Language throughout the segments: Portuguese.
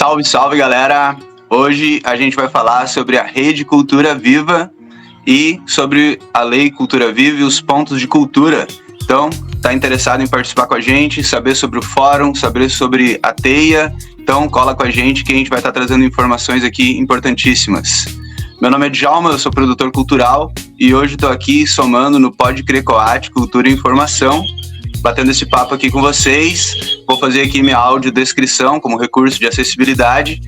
Salve, salve, galera! Hoje a gente vai falar sobre a Rede Cultura Viva e sobre a Lei Cultura Viva e os pontos de cultura. Então, tá interessado em participar com a gente, saber sobre o fórum, saber sobre a teia? Então, cola com a gente que a gente vai estar trazendo informações aqui importantíssimas. Meu nome é Djalma, eu sou produtor cultural e hoje estou aqui somando no Pode Crer Coat, Cultura e Informação, batendo esse papo aqui com vocês. Vou fazer aqui minha audiodescrição como recurso de acessibilidade.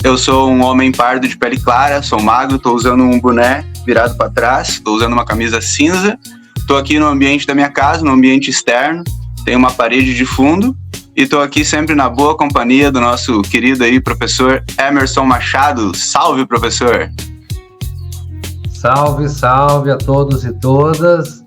Eu sou um homem pardo de pele clara, sou magro, estou usando um boné virado para trás, estou usando uma camisa cinza. Estou aqui no ambiente da minha casa, no ambiente externo, tem uma parede de fundo e estou aqui sempre na boa companhia do nosso querido aí professor Emerson Machado. Salve, professor! Salve, salve a todos e todas.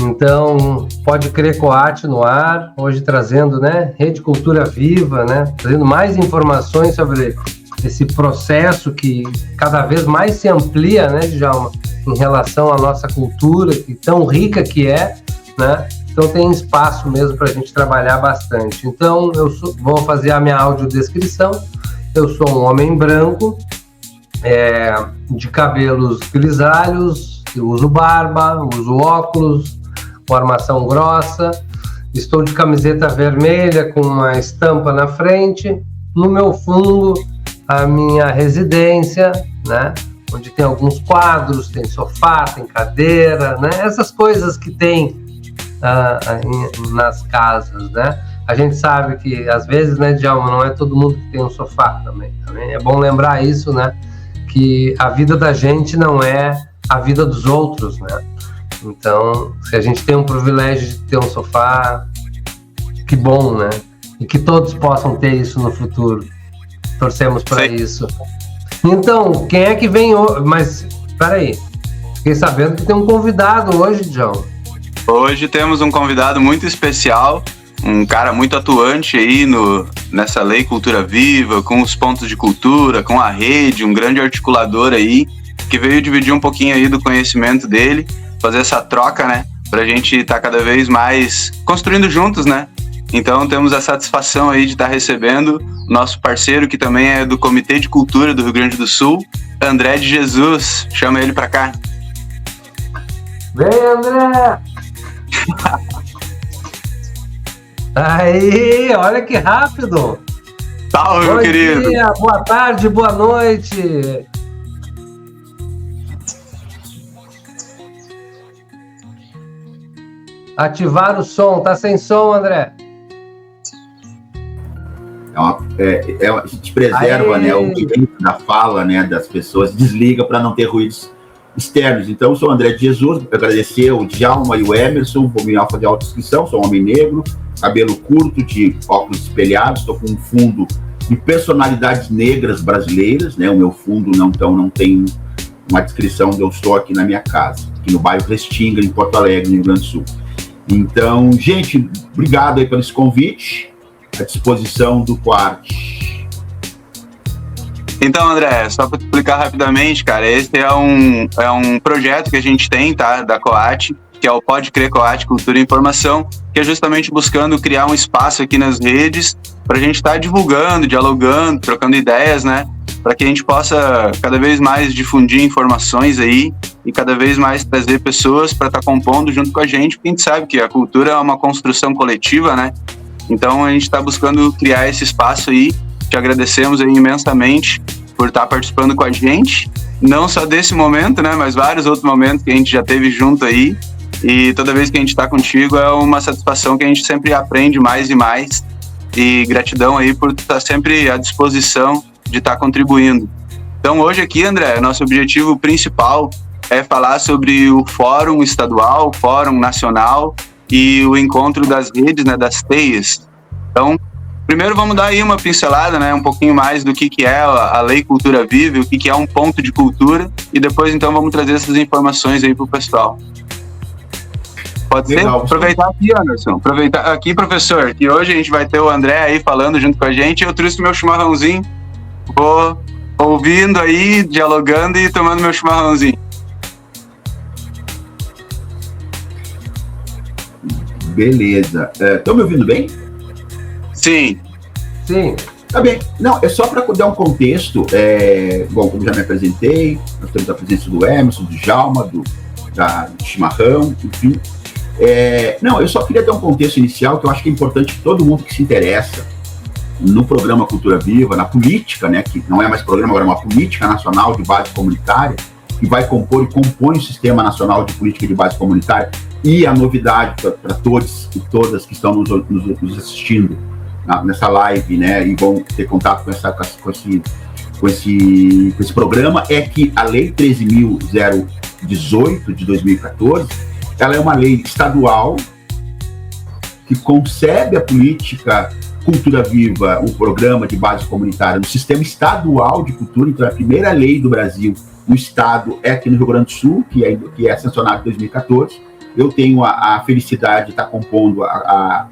Então, Pode Crer Coat no ar, hoje trazendo, Rede Cultura Viva, trazendo mais informações sobre esse processo que cada vez mais se amplia, Djalma, em relação à nossa cultura, que tão rica que é, Então tem espaço mesmo para a gente trabalhar bastante. Então, vou fazer a minha audiodescrição. Eu sou um homem branco, de cabelos grisalhos, eu uso barba, uso óculos, com armação grossa, estou de camiseta vermelha com uma estampa na frente, no meu fundo a minha residência, onde tem alguns quadros, tem sofá, tem cadeira, essas coisas que tem nas casas, A gente sabe que às vezes, Djalma, não é todo mundo que tem um sofá também é bom lembrar isso, que a vida da gente não é a vida dos outros, Então, se a gente tem um privilégio de ter um sofá, que bom, E que todos possam ter isso no futuro. Torcemos para isso. Então, quem é que vem hoje? Mas, peraí, fiquei sabendo que tem um convidado hoje, John. Hoje temos um convidado muito especial, um cara muito atuante aí nessa Lei Cultura Viva, com os pontos de cultura, com a rede, um grande articulador aí, que veio dividir um pouquinho aí do conhecimento dele, fazer essa troca, pra gente estar cada vez mais construindo juntos, Então temos a satisfação aí de estar recebendo o nosso parceiro, que também é do Comitê de Cultura do Rio Grande do Sul, André de Jesus. Chama ele pra cá. Vem, André! Aí, olha que rápido! Salve, meu querido! Bom dia, boa tarde, boa noite! Ativar o som, tá sem som, André. A gente preserva o direito da fala das pessoas, desliga para não ter ruídos externos. Então, eu sou o André de Jesus, agradecer o Djalma e o Emerson, vou me fazer a autodescrição, sou um homem negro, cabelo curto, de óculos espelhados, estou com um fundo de personalidades negras brasileiras, O meu fundo não tem uma descrição onde eu estou aqui na minha casa, aqui no bairro Restinga, em Porto Alegre, no Rio Grande do Sul. Então, gente, obrigado aí pelo esse convite, à disposição do Coat. Então, André, só para te explicar rapidamente, cara, esse é um projeto que a gente tem, da Coat, que é o Pode Crer Coat, Cultura e Informação, que é justamente buscando criar um espaço aqui nas redes para a gente estar divulgando, dialogando, trocando ideias, para que a gente possa cada vez mais difundir informações aí e cada vez mais trazer pessoas para estar compondo junto com a gente, porque a gente sabe que a cultura é uma construção coletiva, Então a gente está buscando criar esse espaço aí. Te agradecemos aí imensamente por estar participando com a gente, não só desse momento, mas vários outros momentos que a gente já teve junto aí, e toda vez que a gente está contigo é uma satisfação que a gente sempre aprende mais e mais, e gratidão aí por estar sempre à disposição de estar contribuindo. Então hoje aqui, André, nosso objetivo principal é falar sobre o Fórum Estadual, o Fórum Nacional e o encontro das redes, das teias. Então, primeiro vamos dar aí uma pincelada, um pouquinho mais do que é a Lei Cultura Viva, o que é um ponto de cultura, e depois então vamos trazer essas informações aí para o pessoal. Pode ser? Legal. Aproveitar aqui, Anderson. Aproveitar aqui, professor, que hoje a gente vai ter o André aí falando junto com a gente. Eu trouxe meu chimarrãozinho, vou ouvindo aí, dialogando e tomando meu chimarrãozinho. Beleza. Estão me ouvindo bem? Sim. Sim. Tá bem. Não, é só para dar um contexto. Bom, como já me apresentei, nós temos a presença do Emerson, do Djalma, do Chimarrão, enfim. Não, eu só queria dar um contexto inicial que eu acho que é importante que todo mundo que se interessa no programa Cultura Viva, na política, né, que não é mais programa, agora é uma política nacional de base comunitária, que vai compor e compõe o Sistema Nacional de Política de Base Comunitária, e a novidade para todos e todas que estão nos assistindo nessa live, né, e vão ter contato com esse programa, é que a Lei 13.018 de 2014, ela é uma lei estadual que concebe a política Cultura Viva, o programa de base comunitária, no sistema estadual de cultura. Então, a primeira lei do Brasil no estado é aqui no Rio Grande do Sul, que é sancionada em 2014. Eu tenho a felicidade de estar compondo a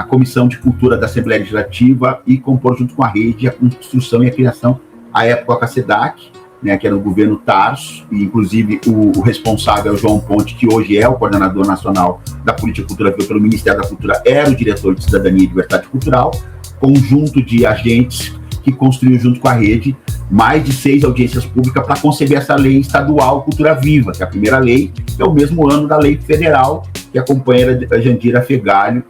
Comissão de Cultura da Assembleia Legislativa e compor junto com a rede a construção e a criação, à época, a SEDAC, né, que era o governo Tarso, e inclusive o responsável é o João Ponte, que hoje é o coordenador nacional da Política Cultura Viva pelo Ministério da Cultura, era o diretor de Cidadania e Diversidade Cultural, conjunto de agentes que construiu junto com a rede mais de 6 audiências públicas para conceber essa lei estadual Cultura Viva, que é a primeira lei, que é o mesmo ano da lei federal, que a companheira Jandira Fegalho,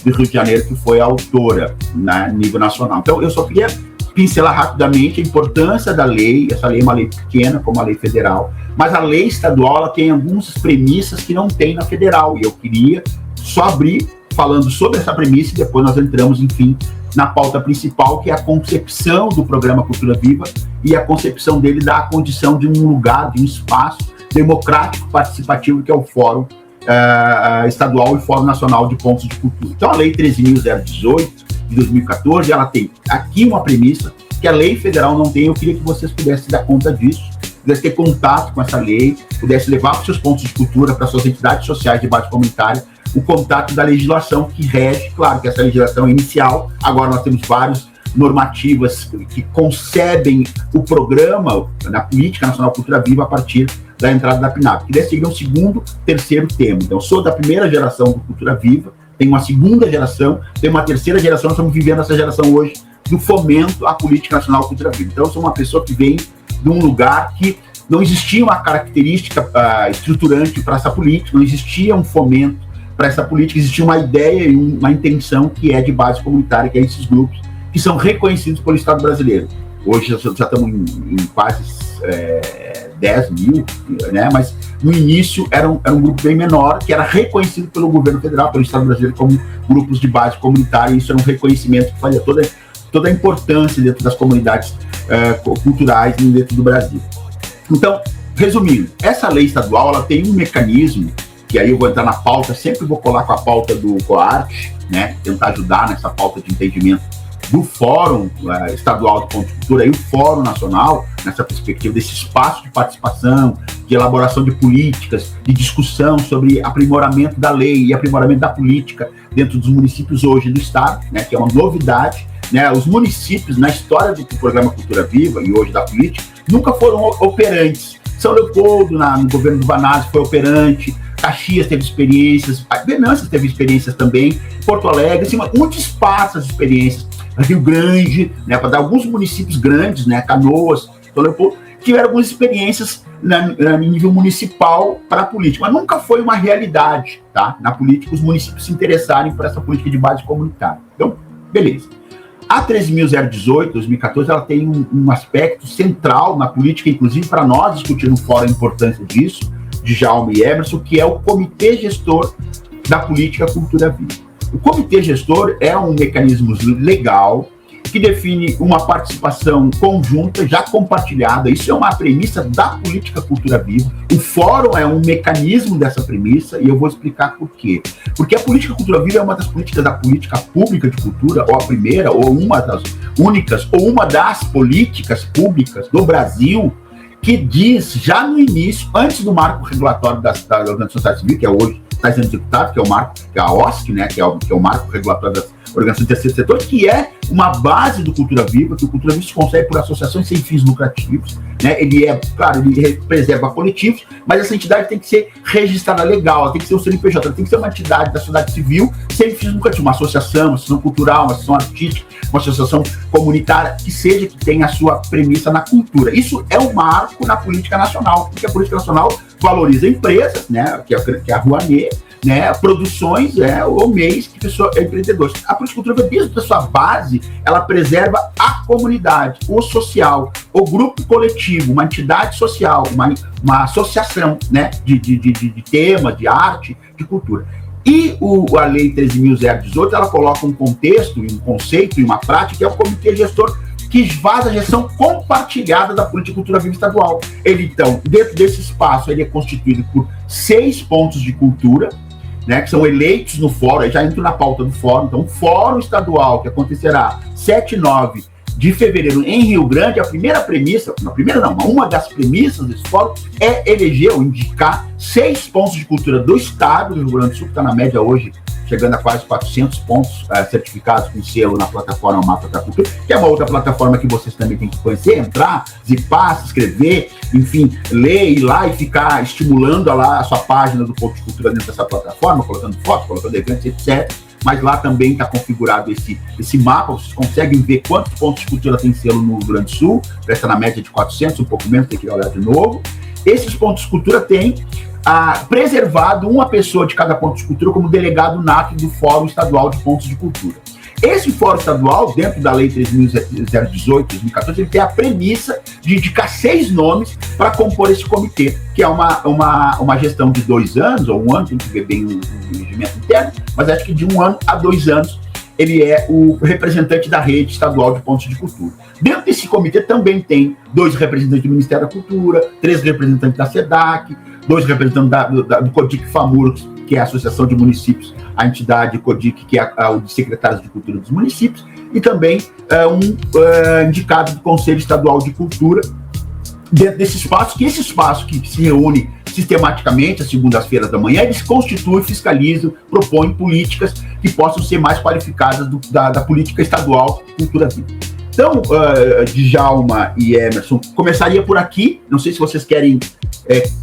do Rio de Janeiro, que foi a autora a nível nacional. Então, eu só queria pincelar rapidamente a importância da lei. Essa lei é uma lei pequena, como a lei federal, mas a lei estadual ela tem algumas premissas que não tem na federal, e eu queria só abrir falando sobre essa premissa, e depois nós entramos, enfim, na pauta principal, que é a concepção do programa Cultura Viva, e a concepção dele dá a condição de um lugar, de um espaço democrático participativo, que é o Fórum Estadual e Fórum Nacional de Pontos de Cultura. Então, a Lei 13.018 de 2014, ela tem aqui uma premissa que a lei federal não tem. Eu queria que vocês pudessem dar conta disso, pudessem ter contato com essa lei, pudessem levar para os seus pontos de cultura, para suas entidades sociais de base comunitária, o contato da legislação que rege. Claro que essa legislação é inicial, agora nós temos várias normativas que concebem o programa na Política Nacional Cultura Viva a partir da entrada da PNAP, que deve seguir um segundo, terceiro tema. Então, eu sou da primeira geração do Cultura Viva, tem uma segunda geração, tem uma terceira geração, nós estamos vivendo essa geração hoje do fomento à Política Nacional Cultura Viva. Então, eu sou uma pessoa que vem de um lugar que não existia uma característica estruturante para essa política, não existia um fomento para essa política, existia uma ideia e uma intenção que é de base comunitária, que é esses grupos que são reconhecidos pelo Estado brasileiro. Hoje já estamos em quase 10 mil, né? Mas no início era um grupo bem menor, que era reconhecido pelo governo federal, pelo Estado brasileiro, como grupos de base comunitária, e isso era um reconhecimento que fazia toda a importância dentro das comunidades culturais dentro do Brasil. Então, resumindo, essa lei estadual ela tem um mecanismo, que aí eu vou entrar na pauta, sempre vou colar com a pauta do COARTE, né? Tentar ajudar nessa pauta de entendimento do Fórum Estadual de Pontos de Cultura e o Fórum Nacional, nessa perspectiva desse espaço de participação, de elaboração de políticas, de discussão sobre aprimoramento da lei e aprimoramento da política dentro dos municípios hoje do Estado, né, que é uma novidade, né? Os municípios, na história do programa Cultura Viva e hoje da política, nunca foram operantes. São Leopoldo, no governo do Banazzi, foi operante, Caxias teve experiências, Venância teve experiências também, Porto Alegre, assim, muito espaço as experiências, Rio Grande, né, para dar alguns municípios grandes, né, Canoas, Leopoldo, tiveram algumas experiências no nível municipal para a política, mas nunca foi uma realidade, tá? Na política, os municípios se interessarem por essa política de base comunitária. Então, beleza. A 13.018, 2014, ela tem um aspecto central na política, inclusive para nós discutir no fórum a importância disso, de Djalma e Emerson, que é o Comitê Gestor da Política Cultura Viva. O Comitê Gestor é um mecanismo legal que define uma participação conjunta, já compartilhada. Isso é uma premissa da Política Cultura Viva. O Fórum é um mecanismo dessa premissa, e eu vou explicar por quê. Porque a Política Cultura Viva é uma das políticas da política pública de cultura, ou a primeira, ou uma das únicas, ou uma das políticas públicas do Brasil, que diz, já no início, antes do marco regulatório da Organização Social Civil, que é hoje está sendo executado, que é o marco, que é a OSC, né, que é o marco regulatório das organizações do terceiro setor, que é uma base do Cultura Viva, que o Cultura Viva se consegue por associações sem fins lucrativos, né? Ele preserva coletivos, mas essa entidade tem que ser registrada legal, ela tem que ser um CNPJ, ela tem que ser uma entidade da sociedade civil sem fins lucrativos, uma associação cultural, uma associação artística, uma associação comunitária, que tenha a sua premissa na cultura. Isso é um marco na política nacional, porque a política nacional valoriza empresas, né, que é a Rouanet, né, produções, ou meios que pessoa é empreendedores. A política cultural, desde a sua base, ela preserva a comunidade, o social, o grupo coletivo, uma entidade social, uma associação, né, de temas, de arte, de cultura. E a Lei 13.018, ela coloca um contexto, um conceito e uma prática, que é o Comitê Gestor, que faz a gestão compartilhada da política cultura viva estadual. Ele, então, dentro desse espaço, ele é constituído por 6 pontos de cultura, né, que são eleitos no fórum, aí já entro na pauta do fórum. Então, o fórum estadual, que acontecerá 7 e 9 de fevereiro em Rio Grande, uma das premissas desse fórum é eleger ou indicar 6 pontos de cultura do estado do Rio Grande do Sul, que está na média hoje, chegando a quase 400 pontos certificados com selo na plataforma Mapa da Cultura, que é uma outra plataforma que vocês também têm que conhecer, entrar, zipar, se inscrever, enfim, ler, ir lá e ficar estimulando lá a sua página do Ponto de Cultura dentro dessa plataforma, colocando fotos, colocando eventos, etc. Mas lá também está configurado esse mapa, vocês conseguem ver quantos pontos de cultura tem selo no Rio Grande do Sul, está na média de 400, um pouco menos, tem que olhar de novo. Esses pontos de cultura têm preservado uma pessoa de cada ponto de cultura como delegado nato do Fórum Estadual de Pontos de Cultura. Esse Fórum Estadual, dentro da Lei 13.018, 2014, ele tem a premissa de indicar 6 nomes para compor esse comitê, que é uma gestão de 2 anos, ou 1 ano, tem que ver bem o regimento interno, mas acho que de 1 ano a 2 anos ele é o representante da rede estadual de pontos de cultura. Dentro desse comitê também tem 2 representantes do Ministério da Cultura, 3 representantes da SEDAC, 2 representantes do CODIC FAMURCS, que é a Associação de Municípios, a entidade CODIC, que é o de Secretários de Cultura dos Municípios, e também indicado do Conselho Estadual de Cultura, dentro desse espaço, esse espaço que se reúne sistematicamente às segundas-feiras da manhã, eles constituem, fiscalizam, propõem políticas que possam ser mais qualificadas da política estadual de cultura viva. Então, Djalma e Emerson, começaria por aqui. Não sei se vocês querem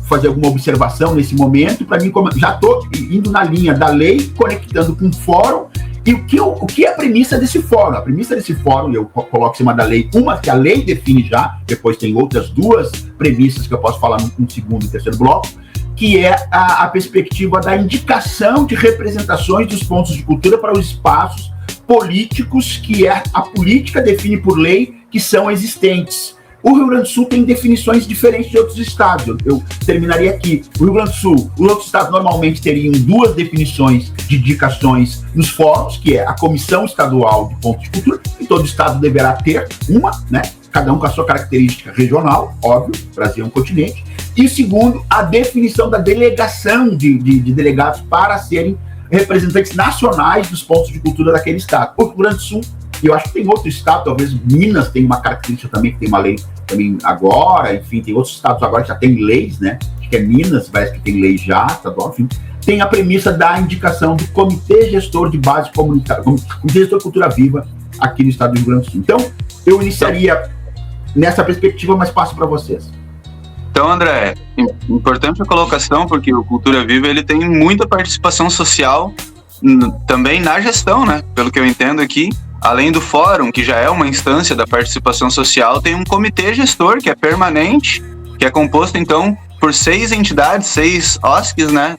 fazer alguma observação nesse momento. Para mim, já estou indo na linha da lei, conectando com o fórum. E o que é a premissa desse fórum? A premissa desse fórum, eu coloco em cima da lei, uma que a lei define já, depois tem outras 2 premissas que eu posso falar no segundo e terceiro bloco, que é a perspectiva da indicação de representações dos pontos de cultura para os espaços políticos que a política define por lei que são existentes. O Rio Grande do Sul tem definições diferentes de outros estados. Eu terminaria aqui. O Rio Grande do Sul, os outros estados normalmente teriam 2 definições de indicações nos fóruns, que é a Comissão Estadual de Pontos de Cultura, e todo estado deverá ter uma, né? Cada um com a sua característica regional, óbvio, o Brasil é um continente. E o segundo, a definição da delegação de delegados para serem representantes nacionais dos pontos de cultura daquele estado. O Rio Grande do Sul, e eu acho que tem outro estado, talvez Minas tem uma característica também, que tem uma lei também agora, enfim, tem outros estados agora que já tem leis, né? Acho que é Minas, parece que tem lei já, estadual, enfim. Tem a premissa da indicação do Comitê Gestor de Base Comunitária, Comitê Gestor Cultura Viva, aqui no estado do Rio Grande do Sul. Então, eu iniciaria nessa perspectiva, mas passo para vocês. Então, André, importante a colocação, porque o Cultura Viva ele tem muita participação social também na gestão, né? Pelo que eu entendo aqui, além do fórum, que já é uma instância da participação social, tem um comitê gestor que é permanente, que é composto, então, por 6 entidades, 6 OSCs, né?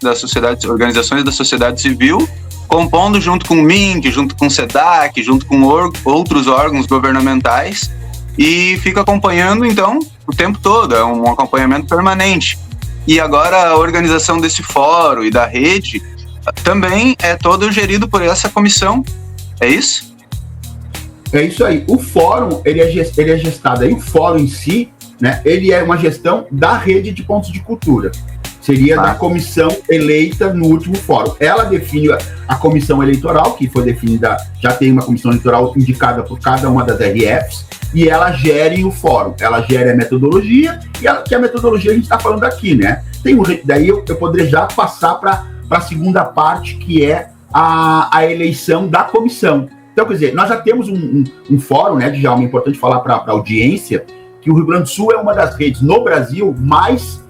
Organizações da sociedade civil, compondo junto com o MINC, junto com o SEDAC, junto com outros órgãos governamentais, e fica acompanhando, então, o tempo todo, é um acompanhamento permanente. E agora a organização desse fórum e da rede também é todo gerido por essa comissão, é isso? É isso aí. O fórum, ele é gestado aí, o fórum em si, né, ele é uma gestão da rede de pontos de cultura. Seria da comissão eleita no último fórum. Ela define a comissão eleitoral, que foi definida, já tem uma comissão eleitoral indicada por cada uma das RFs, e ela gere o fórum, ela gere a metodologia, que a metodologia a gente está falando aqui, né? Daí eu poderia já passar para a segunda parte, que é a eleição da comissão. Então, quer dizer, nós já temos um fórum, né, Djalma, é importante falar para a audiência, que o Rio Grande do Sul é uma das redes no Brasil mais...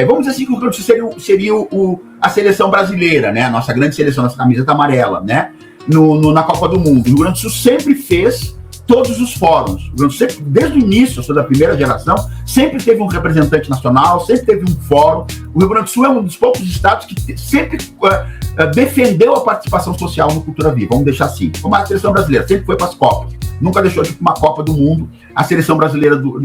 vamos dizer assim que o Rio Grande do Sul seria a seleção brasileira, né? A nossa grande seleção, nossa camiseta amarela, né? Na Copa do Mundo. O Rio Grande do Sul sempre fez todos os fóruns. O Rio Grande do Sul sempre, desde o início, eu sou da primeira geração, sempre teve um representante nacional, sempre teve um fórum. O Rio Grande do Sul é um dos poucos estados que sempre defendeu a participação social no Cultura Viva, vamos deixar assim. Como a seleção brasileira sempre foi para as Copas. Nunca deixou de ir para uma Copa do Mundo a seleção brasileira do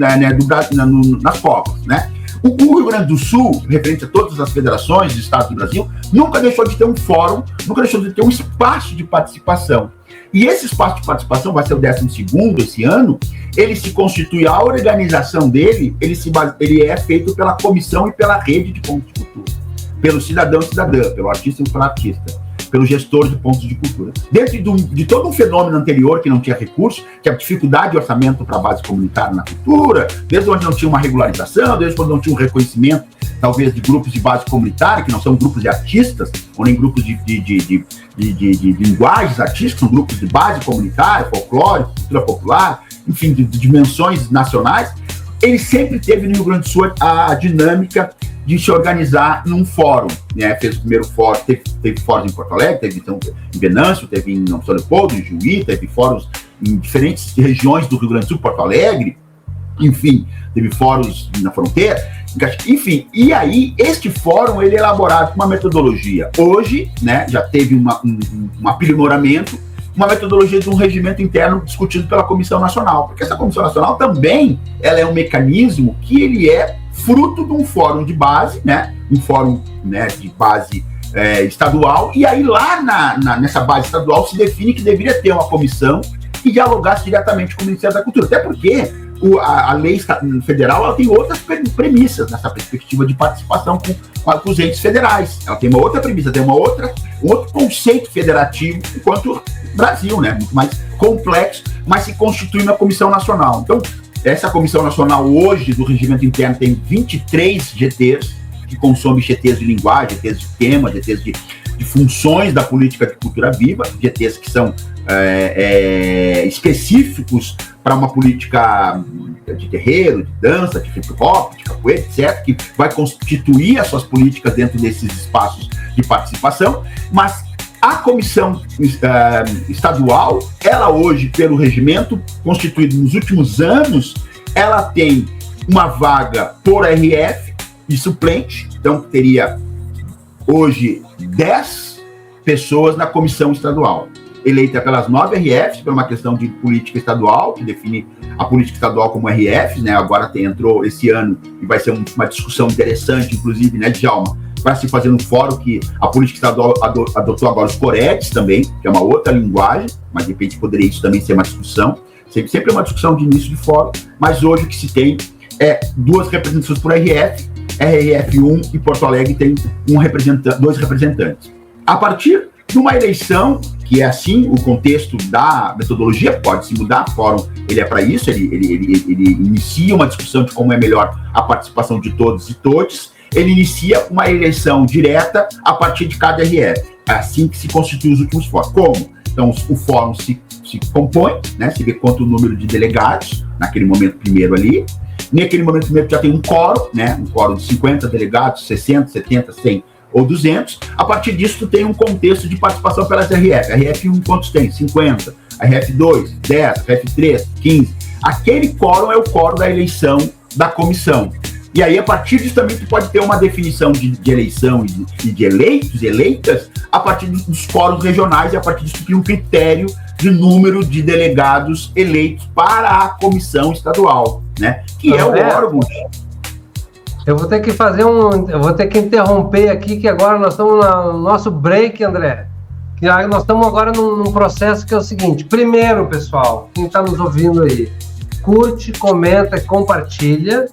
Brasil nas Copas, né? O Rio Grande do Sul, referente a todas as federações de estados do Brasil, nunca deixou de ter um fórum, nunca deixou de ter um espaço de participação. E esse espaço de participação vai ser o 12º esse ano. Ele se constitui, a organização dele, ele é feito pela comissão e pela rede de pontos de cultura, pelo cidadão e cidadã, pelo artista e pelo artista, pelo gestor de pontos de cultura. Dentro de todo um fenômeno anterior que não tinha recurso, que é a dificuldade de orçamento para a base comunitária na cultura, desde onde não tinha uma regularização, desde onde não tinha um reconhecimento, talvez, de grupos de base comunitária, que não são grupos de artistas, ou nem grupos de linguagens artísticas, são grupos de base comunitária, folclore, cultura popular, enfim, de dimensões nacionais. Ele sempre teve no Rio Grande do Sul a dinâmica de se organizar num fórum, né? Fez o primeiro fórum, teve fóruns em Porto Alegre, teve então, em Venâncio, teve em São Leopoldo, em Juí, teve fóruns em diferentes regiões do Rio Grande do Sul, Porto Alegre, enfim, teve fóruns na fronteira, enfim, e aí este fórum ele é elaborado com uma metodologia. Hoje, né, já teve um aprimoramento, uma metodologia de um regimento interno discutido pela Comissão Nacional, porque essa Comissão Nacional também ela é um mecanismo que ele é fruto de um fórum de base, né, um fórum, né, de base estadual, e aí lá nessa base estadual se define que deveria ter uma comissão que dialogasse diretamente com o Ministério da Cultura, até porque a lei federal ela tem outras premissas nessa perspectiva de participação com os entes federais. Ela tem uma outra premissa, tem um outro conceito federativo enquanto Brasil, né? Muito mais complexo, mas se constitui uma comissão nacional. Então, essa comissão nacional hoje do regimento interno tem 23 GTs, que consomem GTs de linguagem, GTs de tema, GTs de funções da política de cultura viva, GTs que são específicos para uma política de terreiro, de dança, de hip hop, de capoeira, etc., que vai constituir as suas políticas dentro desses espaços de participação, mas a comissão estadual, ela hoje, pelo regimento constituído nos últimos anos, ela tem uma vaga por RF e suplente, então teria hoje 10 pessoas na comissão estadual, eleita pelas 9 RFs, por uma questão de política estadual, que define a política estadual como RF, né? Agora entrou esse ano e vai ser uma discussão interessante, inclusive, né, Djalma, para se fazer um fórum que a política estadual adotou agora os COREDs também, que é uma outra linguagem, mas de repente poderia isso também ser uma discussão, sempre é uma discussão de início de fórum, mas hoje o que se tem é 2 representações por RF, RF1 e Porto Alegre tem 2 representantes. A partir de uma eleição, que é assim, o contexto da metodologia pode se mudar, o fórum ele é para isso, ele inicia uma discussão de como é melhor a participação de todos e todes, ele inicia uma eleição direta a partir de cada RF, é assim que se constituem os últimos fóruns. Como? Então, o fórum se compõe, né, se vê quanto o número de delegados, naquele momento primeiro ali, naquele momento primeiro já tem um quórum, né, um quórum de 50 delegados, 60, 70, 100 ou 200, a partir disso tu tem um contexto de participação pelas RF. RF1 quantos tem? 50. RF2, 10. RF3, 15. Aquele quórum é o quórum da eleição da comissão. E aí, a partir disso também tu pode ter uma definição de eleição e de eleitos, eleitas, a partir dos quóruns regionais e a partir disso tu tem um critério de número de delegados eleitos para a comissão estadual, né? Que é o órgão... Eu vou ter que eu vou ter que interromper aqui, que agora nós estamos no nosso break, André. Que nós estamos agora num processo que é o seguinte. Primeiro, pessoal, quem está nos ouvindo aí, curte, comenta, compartilha.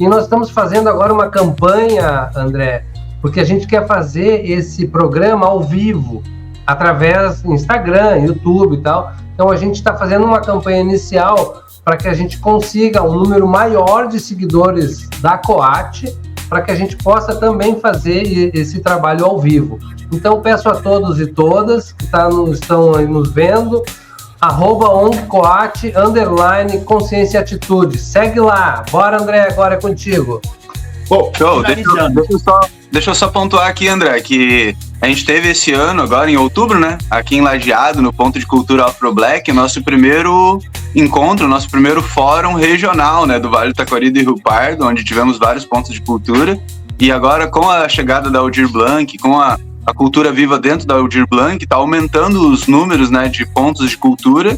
E nós estamos fazendo agora uma campanha, André, porque a gente quer fazer esse programa ao vivo, através do Instagram, YouTube e tal. Então a gente está fazendo uma campanha inicial para que a gente consiga um número maior de seguidores da Coat para que a gente possa também fazer esse trabalho ao vivo. Então, peço a todos e todas que estão aí nos vendo, @ONGCoate, _consciência e atitude. Segue lá. Bora, André, agora é contigo. Bom, show. Deixa eu só pontuar aqui, André, que a gente teve esse ano, agora em outubro, né, aqui em Lajeado, no Ponto de Cultura Afro-Black, o nosso primeiro encontro, nosso primeiro fórum regional, né, do Vale do Taquari e do Rio Pardo, onde tivemos vários pontos de cultura. E agora, com a chegada da Aldir Blanc, com a cultura viva dentro da Aldir Blanc, está aumentando os números, né, de pontos de cultura.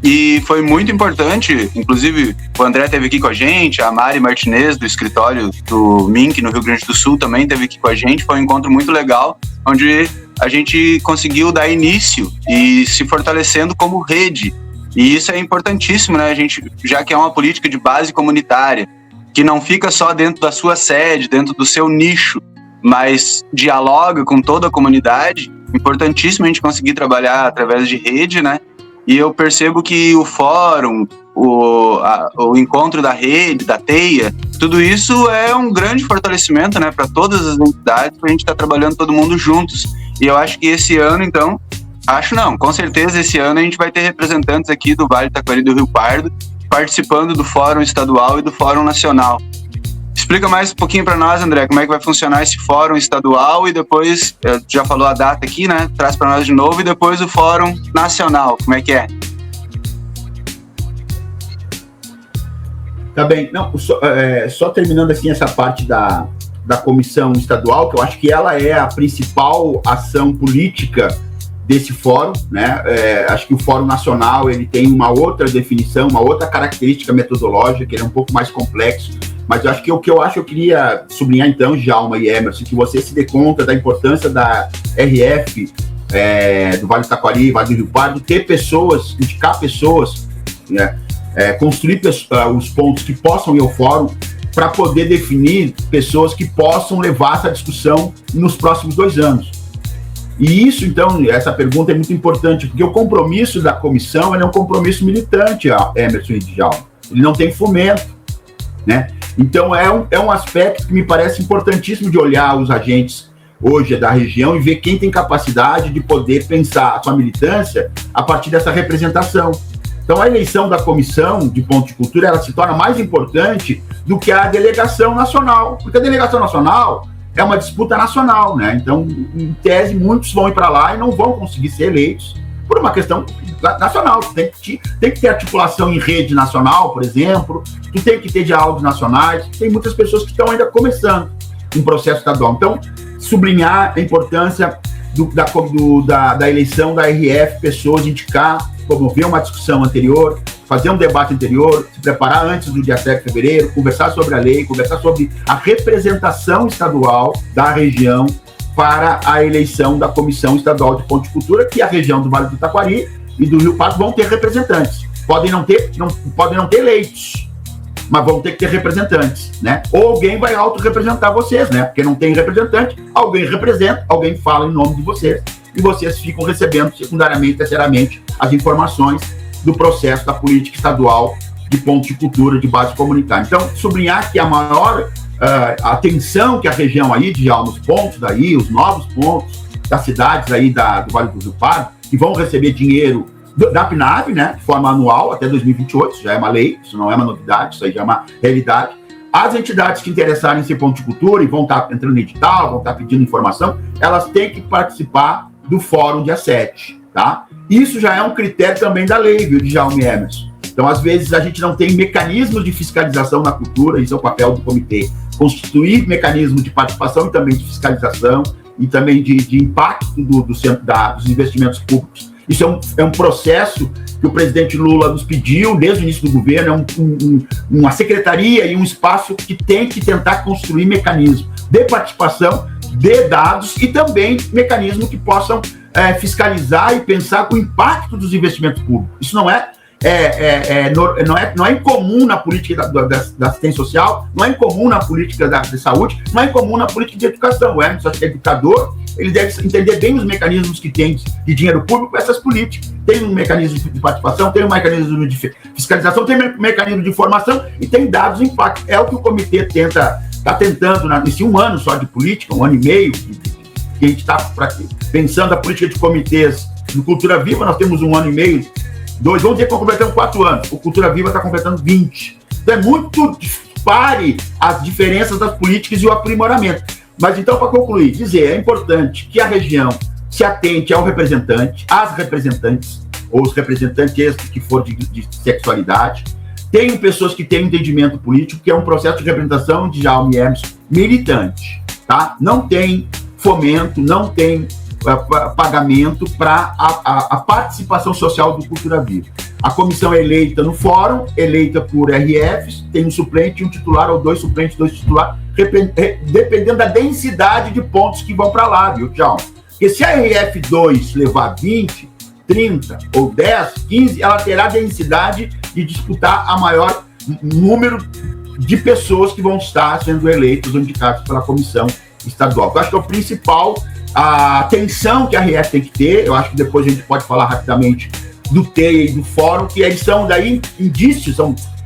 E foi muito importante, inclusive o André esteve aqui com a gente, a Mari Martinez do escritório do MINC no Rio Grande do Sul também esteve aqui com a gente. Foi um encontro muito legal, onde a gente conseguiu dar início e se fortalecendo como rede. E isso é importantíssimo, né? A gente, já que é uma política de base comunitária, que não fica só dentro da sua sede, dentro do seu nicho, mas dialoga com toda a comunidade. Importantíssimo a gente conseguir trabalhar através de rede, né? E eu percebo que o fórum, o encontro da rede, da teia, tudo isso é um grande fortalecimento, né, para todas as entidades, para a gente estar trabalhando todo mundo juntos. E eu acho que esse ano, então, com certeza esse ano a gente vai ter representantes aqui do Vale do Taquari e do Rio Pardo participando do Fórum Estadual e do Fórum Nacional. Explica mais um pouquinho para nós, André, como é que vai funcionar esse Fórum Estadual e depois, já falou a data aqui, né? Traz para nós de novo, e depois o Fórum Nacional, como é que é? Tá bem. Não, só terminando assim essa parte da comissão estadual, que eu acho que ela é a principal ação política desse fórum, né? Acho que o Fórum Nacional ele tem uma outra definição, uma outra característica metodológica, que ele é um pouco mais complexo. Mas eu acho que eu queria sublinhar então, Djalma e Emerson, que você se dê conta da importância da RF, do Vale do Taquari, Vale do Rio Pardo, ter pessoas, indicar pessoas, né, construir os pontos que possam ir ao fórum para poder definir pessoas que possam levar essa discussão nos próximos 2 anos. E isso, então, essa pergunta é muito importante, porque o compromisso da comissão é um compromisso militante, Emerson e Djalma. Ele não tem fomento, né? Então, é um aspecto que me parece importantíssimo de olhar os agentes hoje da região e ver quem tem capacidade de poder pensar a sua militância a partir dessa representação. Então, a eleição da comissão de ponto de cultura, ela se torna mais importante do que a delegação nacional, porque a delegação nacional é uma disputa nacional, né? Então, em tese, muitos vão ir para lá e não vão conseguir ser eleitos por uma questão nacional. Tem que ter articulação em rede nacional, por exemplo, tu tem que ter diálogos nacionais, tem muitas pessoas que estão ainda começando um processo estadual. Então, sublinhar a importância da eleição da RF, pessoas, indicar, promover uma discussão anterior, fazer um debate anterior, se preparar antes do dia 7 de fevereiro, conversar sobre a lei, conversar sobre a representação estadual da região para a eleição da Comissão Estadual de Ponto de Cultura, que a região do Vale do Taquari e do Rio Pardo vão ter representantes. Podem não ter eleitos, mas vão ter que ter representantes, né? Ou alguém vai autorrepresentar vocês, né? Porque não tem representante, alguém representa, alguém fala em nome de vocês, e vocês ficam recebendo secundariamente, terceiramente, as informações do processo da política estadual de pontos de cultura de base comunitária. Então, sublinhar que a maior atenção que a região aí, de os pontos daí, os novos pontos das cidades aí do Vale do Rio Pardo, que vão receber dinheiro da PNAB, né, de forma anual até 2028, isso já é uma lei, isso não é uma novidade, isso aí já é uma realidade. As entidades que interessarem em ser ponto de cultura e vão estar entrando no edital, vão estar pedindo informação, elas têm que participar do fórum dia 7, tá? Isso já é um critério também da lei, viu, de Djalma e Emerson. Então, às vezes, a gente não tem mecanismos de fiscalização na cultura, isso é o papel do comitê. Constituir mecanismos de participação e também de fiscalização e também de impacto dos investimentos públicos. Isso é um processo que o presidente Lula nos pediu desde o início do governo, uma secretaria e um espaço que tem que tentar construir mecanismos de participação, de dados e também mecanismos que possam fiscalizar e pensar com o impacto dos investimentos públicos. Isso não é incomum na política da assistência social, não é incomum na política de saúde, não é incomum na política de educação. O Emerson, acho que é educador, ele deve entender bem os mecanismos que tem de dinheiro público para essas políticas. Tem um mecanismo de participação, tem um mecanismo de fiscalização, tem um mecanismo de informação e tem dados de impacto. É o que o comitê tenta está tentando, nesse um ano só de política, um ano e meio, que a gente está pensando a política de comitês do Cultura Viva, nós temos um ano e meio, vamos dizer que estão completando 4 anos, o Cultura Viva está completando 20. Então é muito dispare as diferenças das políticas e o aprimoramento. Mas então, para concluir, dizer, é importante que a região se atente ao representante, às representantes, ou os representantes que for de sexualidade, tenham pessoas que tenham entendimento político, que é um processo de representação de Djalma e Emerson militante, tá? Não tem fomento, não tem pagamento para a participação social do Cultura Viva. A comissão é eleita no fórum, eleita por RFs, tem um suplente, um titular ou 2 suplentes, 2 titulares, dependendo da densidade de pontos que vão para lá, viu, Djalma? Porque se a RF2 levar 20, 30 ou 10, 15, ela terá densidade de disputar a maior número de pessoas que vão estar sendo eleitas ou indicadas pela comissão estadual. Eu acho que é o principal, a atenção que a RF tem que ter. Eu acho que depois a gente pode falar rapidamente do TEA e do fórum, que eles são daí indícios,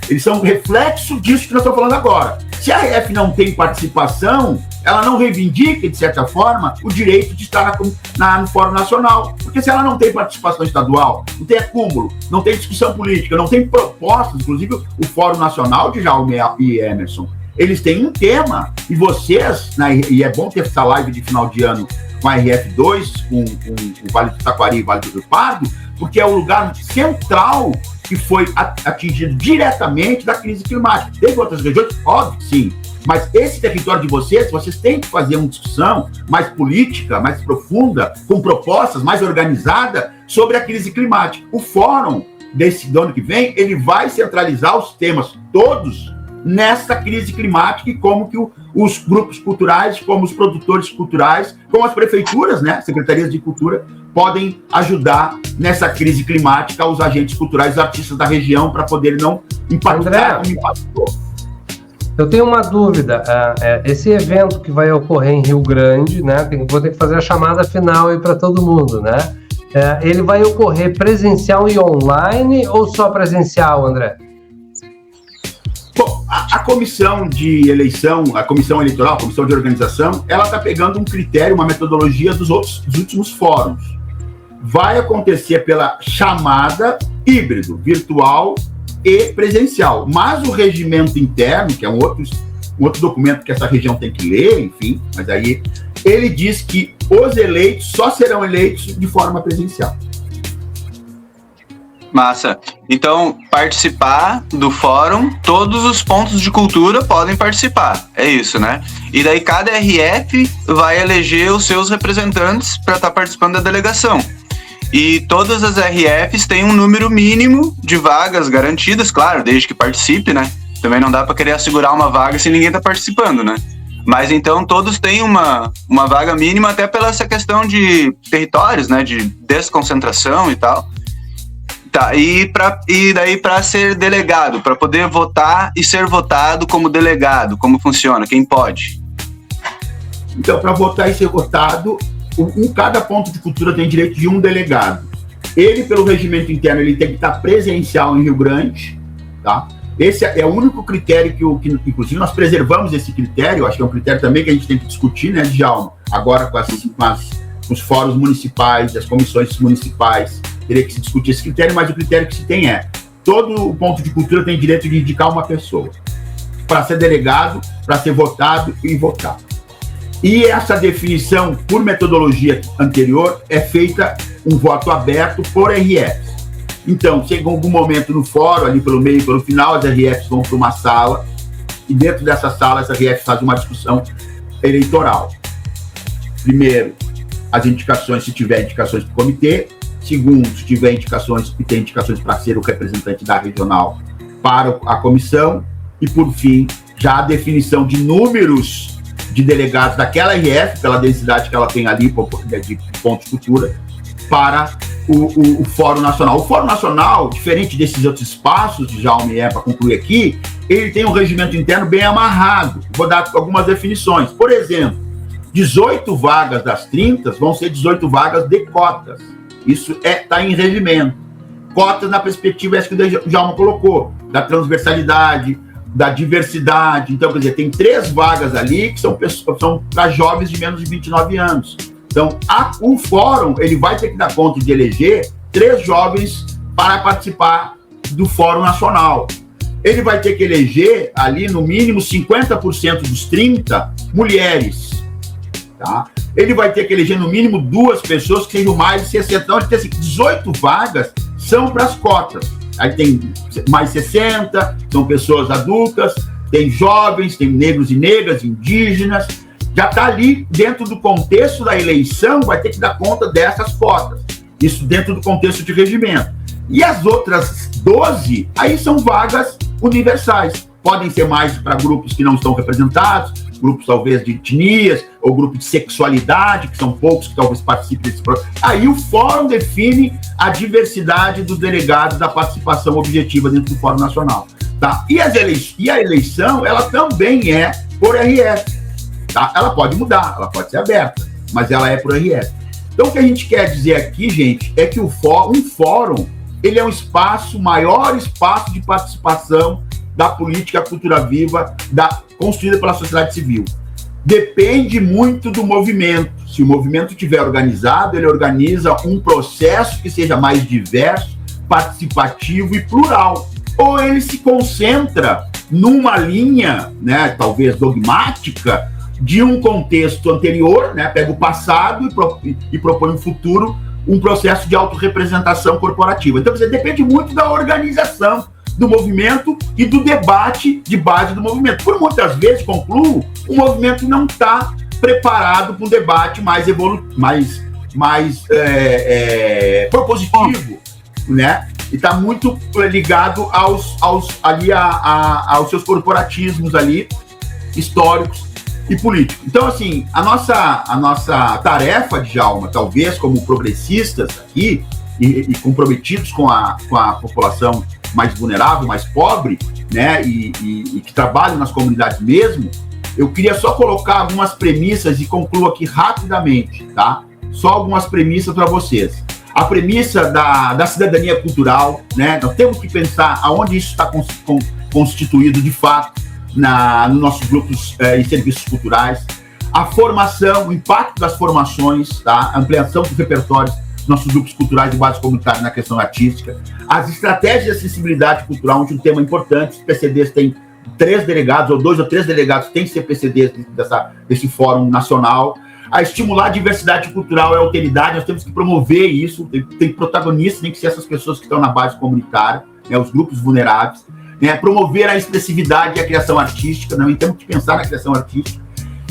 eles são reflexo disso que nós estamos falando agora. Se a RF não tem participação, ela não reivindica, de certa forma, o direito de estar no Fórum Nacional. Porque se ela não tem participação estadual, não tem acúmulo, não tem discussão política, não tem propostas, inclusive o Fórum Nacional de Djalma e Emerson, eles têm um tema, e vocês, e é bom ter essa live de final de ano com a RF2, com o Vale do Taquari e o Vale do Rio Pardo, porque é o lugar central que foi atingido diretamente da crise climática. Teve outras regiões? Óbvio que sim. Mas esse território de vocês têm que fazer uma discussão mais política, mais profunda, com propostas mais organizadas sobre a crise climática. O fórum do ano que vem, ele vai centralizar os temas todos nessa crise climática e como que os grupos culturais, como os produtores culturais, como as prefeituras, né, secretarias de cultura, podem ajudar nessa crise climática os agentes culturais, os artistas da região, para poder não impactar como impactou. Eu tenho uma dúvida, esse evento que vai ocorrer em Rio Grande, né, vou ter que fazer a chamada final aí para todo mundo, né? Ele vai ocorrer presencial e online ou só presencial, André? Bom, a comissão de eleição, a comissão eleitoral, a comissão de organização, ela está pegando um critério, uma metodologia dos últimos fóruns. Vai acontecer pela chamada híbrido, virtual e presencial. Mas o regimento interno, que é um outro documento que essa região tem que ler, enfim, mas aí ele diz que os eleitos só serão eleitos de forma presencial. Massa. Então, participar do fórum, todos os pontos de cultura podem participar. É isso, né? E daí cada RF vai eleger os seus representantes para estar participando da delegação. E todas as RFs têm um número mínimo de vagas garantidas, claro, desde que participe, né? Também não dá para querer assegurar uma vaga se ninguém está participando, né? Mas então todos têm uma vaga mínima, até pela essa questão de territórios, né? De desconcentração e tal. Tá, e daí para ser delegado, para poder votar e ser votado como delegado, como funciona? Quem pode? Então, para votar e ser votado, cada ponto de cultura tem direito de um delegado. Ele, pelo regimento interno, ele tem que estar presencial em Rio Grande, tá? Esse é o único critério que inclusive, nós preservamos esse critério. Acho que é um critério também que a gente tem que discutir, né, Djalma? Agora com os fóruns municipais, as comissões municipais, teria que se discutir esse critério, mas o critério que se tem todo o ponto de cultura tem direito de indicar uma pessoa para ser delegado, para ser votado e votar. E essa definição, por metodologia anterior, é feita um voto aberto por RFs. Então, chega algum momento no fórum, ali pelo meio e pelo final, as RFs vão para uma sala, e dentro dessa sala, as RFs fazem uma discussão eleitoral. Primeiro, as indicações, se tiver indicações para o comitê. Segundo, se tiver indicações, e tem indicações para ser o representante da regional para a comissão. E, por fim, já a definição de números de delegados daquela RF, pela densidade que ela tem ali, de ponto de cultura, para o Fórum Nacional. O Fórum Nacional, diferente desses outros espaços, de Djalma, para concluir aqui, ele tem um regimento interno bem amarrado. Vou dar algumas definições. Por exemplo, 18 vagas das 30 vão ser 18 vagas de cotas. Isso está em regimento. Cotas na perspectiva, essa que o Djalma colocou, da transversalidade, da diversidade. Então, quer dizer, tem 3 vagas ali que são para jovens de menos de 29 anos. Então, o fórum, ele vai ter que dar conta de eleger 3 jovens para participar do Fórum Nacional. Ele vai ter que eleger ali, no mínimo, 50% dos 30 mulheres, tá? Ele vai ter que eleger, no mínimo, 2 pessoas que sejam mais de 60. Então, ele tem 18 vagas, são para as cotas. Aí tem mais 60, são pessoas adultas, tem jovens, tem negros e negras, indígenas. Já está ali dentro do contexto da eleição, vai ter que dar conta dessas cotas. Isso dentro do contexto de regimento. E as outras 12, aí são vagas universais. Podem ser mais para grupos que não estão representados, grupos talvez de etnias, ou grupo de sexualidade, que são poucos que talvez participem desse processo. Aí o fórum define a diversidade dos delegados da participação objetiva dentro do Fórum Nacional. Tá? E a eleição, ela também é por RS. Tá? Ela pode mudar, ela pode ser aberta, mas ela é por RS. Então o que a gente quer dizer aqui, gente, é que um fórum, ele é um maior espaço de participação da política cultura viva construída pela sociedade civil. Depende muito do movimento. Se o movimento estiver organizado, ele organiza um processo que seja mais diverso, participativo e plural. Ou ele se concentra numa linha, né, talvez dogmática, de um contexto anterior, né, pega o passado e propõe um futuro, um processo de autorrepresentação corporativa. Então, você depende muito da organização do movimento e do debate de base do movimento. Por muitas vezes, concluo, o movimento não está preparado para um debate mais propositivo, né? E está muito ligado aos seus corporatismos ali, históricos e políticos. Então, assim, a nossa tarefa, Djalma, talvez como progressistas aqui, e comprometidos com a população mais vulnerável, mais pobre, né, e que trabalham nas comunidades mesmo, eu queria só colocar algumas premissas e concluo aqui rapidamente, tá? Só algumas premissas para vocês. A premissa da cidadania cultural, né? Nós temos que pensar aonde isso está constituído de fato nos nossos grupos e serviços culturais. A formação, o impacto das formações, tá? A ampliação dos repertórios dos nossos grupos culturais de base comunitária na questão artística. As estratégias de acessibilidade cultural, onde um tema importante, os PCDs têm 3 delegados, ou 2 ou 3 delegados têm que ser PCDs desse fórum nacional. A estimular a diversidade cultural e a alteridade, nós temos que promover isso, tem protagonistas, tem que ser essas pessoas que estão na base comunitária, né, os grupos vulneráveis, né, promover a expressividade e a criação artística, né, temos que pensar na criação artística,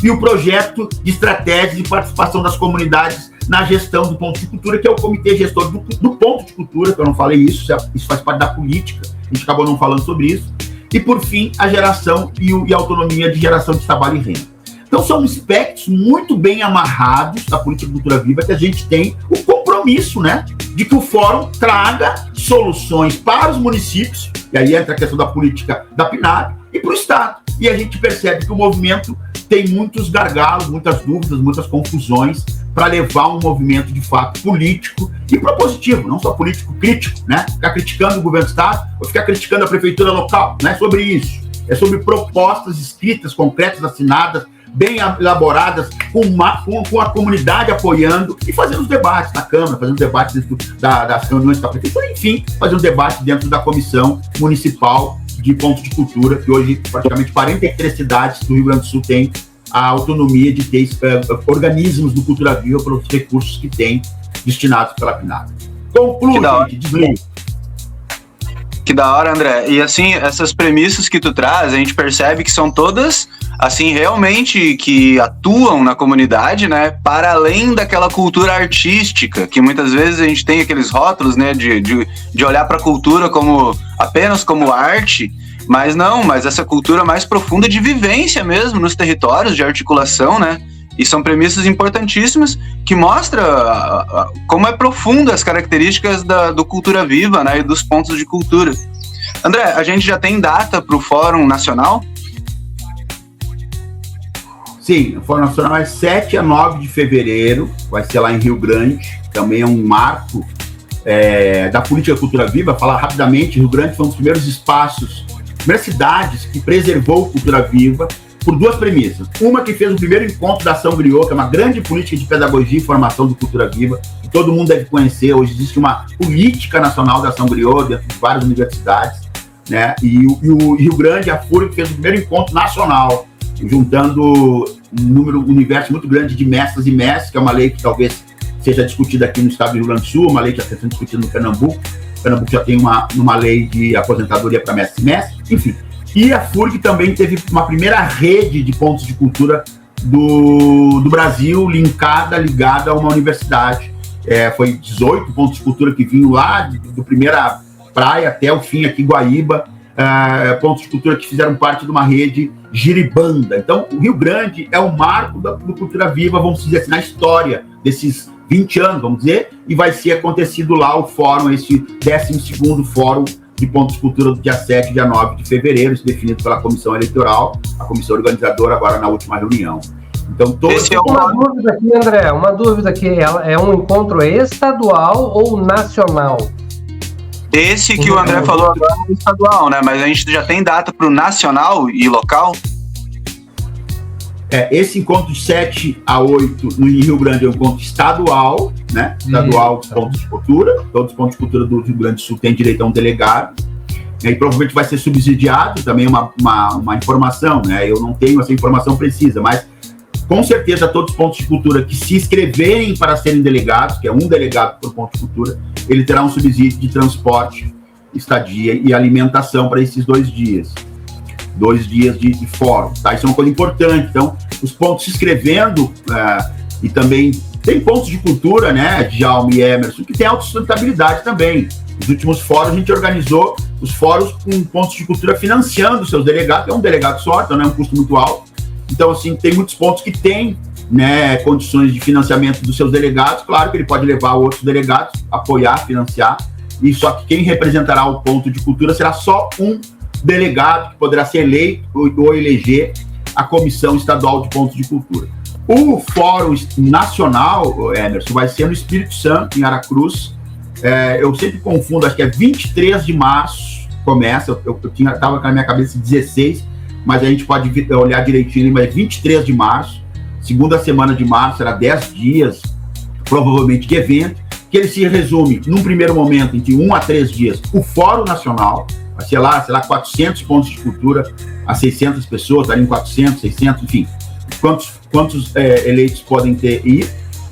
e o projeto de estratégias de participação das comunidades na gestão do ponto de cultura, que é o comitê gestor do ponto de cultura, que eu não falei isso faz parte da política, a gente acabou não falando sobre isso, e por fim, a geração e a autonomia de geração de trabalho e renda. Então, são aspectos muito bem amarrados da política cultura viva, que a gente tem o compromisso, né, de que o fórum traga soluções para os municípios, e aí entra a questão da política da PNAD, e para o Estado. E a gente percebe que o movimento tem muitos gargalos, muitas dúvidas, muitas confusões, para levar um movimento, de fato, político e propositivo, não só político crítico, né, ficar criticando o governo do Estado, ou ficar criticando a prefeitura local, não é sobre isso. É sobre propostas escritas, concretas, assinadas, bem elaboradas, com a comunidade apoiando e fazendo os debates na Câmara, fazendo debates dentro das reuniões da Prefeitura, enfim, fazendo debate dentro da Comissão Municipal de Pontos de Cultura, que hoje praticamente 43 cidades do Rio Grande do Sul têm a autonomia de ter organismos do Cultura Viva pelos recursos que têm destinados pela PNAD. Conclui, gente, desliga. Que da hora, André. E assim, essas premissas que tu traz, a gente percebe que são todas, assim, realmente que atuam na comunidade, né, para além daquela cultura artística, que muitas vezes a gente tem aqueles rótulos, né, de olhar para a cultura apenas como arte, mas não, mas essa cultura mais profunda de vivência mesmo nos territórios, de articulação, né, e são premissas importantíssimas que mostram como é profunda as características do Cultura Viva, né, e dos pontos de cultura. André, a gente já tem data para o Fórum Nacional? Sim, o Fórum Nacional é 7 a 9 de fevereiro, vai ser lá em Rio Grande, também é um marco da política Cultura Viva. Falar rapidamente, Rio Grande foi um dos primeiros espaços primeiras cidades que preservou cultura viva por duas premissas. Uma que fez o primeiro encontro da Ação Griot, que é uma grande política de pedagogia e formação do cultura viva, que todo mundo deve conhecer. Hoje existe uma política nacional da Ação Griot dentro de várias universidades, né? E o Rio Grande, a FURG, fez o primeiro encontro nacional, juntando um universo muito grande de mestres e mestres, que é uma lei que talvez seja discutida aqui no estado do Rio Grande do Sul, uma lei que está sendo discutida no Pernambuco. O Pernambuco já tem uma lei de aposentadoria para mestres e mestres, enfim. E a FURG também teve uma primeira rede de pontos de cultura do Brasil, ligada a uma universidade. Foi 18 pontos de cultura que vinham lá, do primeira praia até o fim aqui, Guaíba, pontos de cultura que fizeram parte de uma rede giribanda. Então, o Rio Grande é o marco da cultura viva, vamos dizer assim, na história desses 20 anos, vamos dizer, e vai ser acontecido lá o fórum, esse 12º fórum de pontos de cultura do dia 7 e dia 9 de fevereiro, definido pela comissão eleitoral, a comissão organizadora agora na última reunião. Então, Uma dúvida aqui, André, é um encontro estadual ou nacional? Esse que o André falou agora é estadual, né? Mas a gente já tem data para o nacional e local? Esse encontro de 7 a 8 no Rio Grande é um encontro estadual, né? Estadual dos pontos de cultura. Todos os pontos de cultura do Rio Grande do Sul têm direito a um delegado. E provavelmente vai ser subsidiado, também uma informação, né? Eu não tenho essa informação precisa, mas com certeza todos os pontos de cultura que se inscreverem para serem delegados, que é um delegado por ponto de cultura, ele terá um subsídio de transporte, estadia e alimentação para esses 2 dias. 2 dias de fórum, tá? Isso é uma coisa importante. Então, os pontos se inscrevendo, e também tem pontos de cultura, né, Djalma e Emerson, que tem autossustentabilidade também. Nos últimos fóruns, a gente organizou os fóruns com pontos de cultura financiando seus delegados, é um delegado só, então não é um custo muito alto. Então, assim, tem muitos pontos que têm, né, condições de financiamento dos seus delegados. Claro que ele pode levar outros delegados, apoiar, financiar, e só que quem representará o ponto de cultura será só um delegado que poderá ser eleito ou eleger a Comissão Estadual de Pontos de Cultura. O Fórum Nacional, Emerson, vai ser no Espírito Santo, em Aracruz. Eu sempre confundo, acho que é 23 de março, começa, eu estava na minha cabeça 16, mas a gente pode olhar direitinho, mas 23 de março, segunda semana de março, será 10 dias, provavelmente, de evento, que ele se resume, num primeiro momento, entre 1 a 3 dias, o Fórum Nacional, sei lá, 400 pontos de cultura a 600 pessoas, ali em 400, 600, enfim, quantos eleitos podem ter. E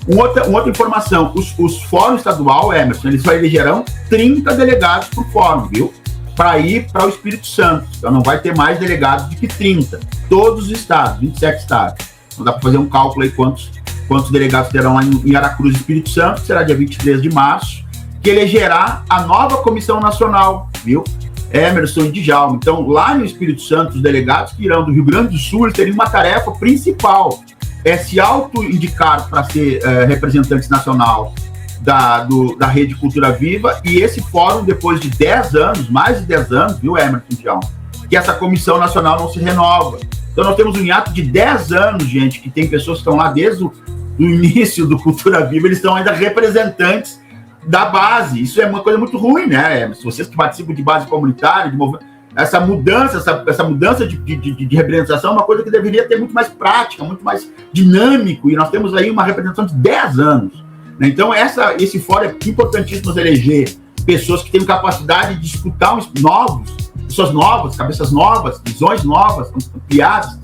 uma outra informação, os fóruns estadual, Emerson, eles elegerão 30 delegados por fórum, viu? Para ir para o Espírito Santo. Então não vai ter mais delegados do que 30. Todos os estados, 27 estados. Então dá para fazer um cálculo aí quantos delegados terão lá em Aracruz, Espírito Santo, será dia 23 de março, que elegerá a nova Comissão Nacional, viu? Emerson e Djalma. Então, lá no Espírito Santo, os delegados que irão do Rio Grande do Sul, eles teriam uma tarefa principal, se auto-indicar para ser representante nacional da Rede Cultura Viva, e esse fórum, depois de 10 anos, mais de 10 anos, viu, Emerson e Djalma, que essa Comissão Nacional não se renova. Então, nós temos um hiato de 10 anos, gente, que tem pessoas que estão lá desde o início do Cultura Viva, eles estão ainda representantes da base. Isso é uma coisa muito ruim, né? Se vocês que participam de base comunitária, de movimento, essa mudança de representação é uma coisa que deveria ter muito mais prática, muito mais dinâmico, e nós temos aí uma representação de 10 anos. Né? Então, esse fórum é importantíssimo eleger pessoas que tenham capacidade de disputar pessoas novas, cabeças novas, visões novas, ampliadas,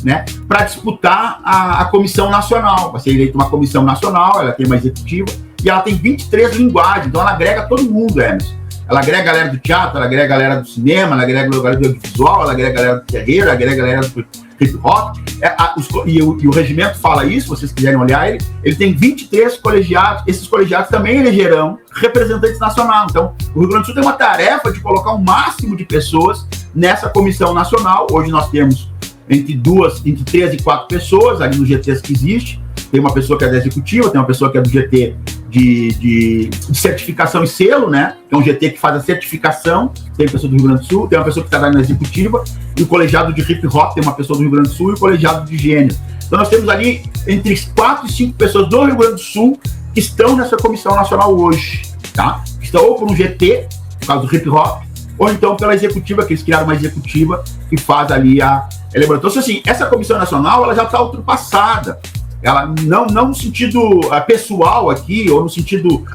né? Para disputar a Comissão Nacional. Vai ser eleita uma Comissão Nacional, ela tem uma executiva, e ela tem 23 linguagens, então ela agrega todo mundo, Emerson. Ela agrega a galera do teatro, ela agrega a galera do cinema, ela agrega a galera do audiovisual, ela agrega a galera do terreiro, ela agrega a galera do hip hop. E o regimento fala isso, se vocês quiserem olhar ele tem 23 colegiados. Esses colegiados também elegerão representantes nacionais. Então, o Rio Grande do Sul tem uma tarefa de colocar o máximo de pessoas nessa comissão nacional. Hoje nós temos entre 3 e 4 pessoas ali no GTs que existe. Tem uma pessoa que é da executiva, tem uma pessoa que é do GT de certificação e selo, né? Que é um GT que faz a certificação, tem uma pessoa do Rio Grande do Sul, tem uma pessoa que está na executiva, e o colegiado de hip hop tem uma pessoa do Rio Grande do Sul, e o colegiado de gênero. Então nós temos ali entre 4 e 5 pessoas do Rio Grande do Sul que estão nessa comissão nacional hoje, tá? Estão ou por um GT, por causa do hip hop, ou então pela executiva, que eles criaram uma executiva que faz ali a elaboração. Então, assim, essa comissão nacional, ela já está ultrapassada. Ela não no sentido pessoal aqui, ou no sentido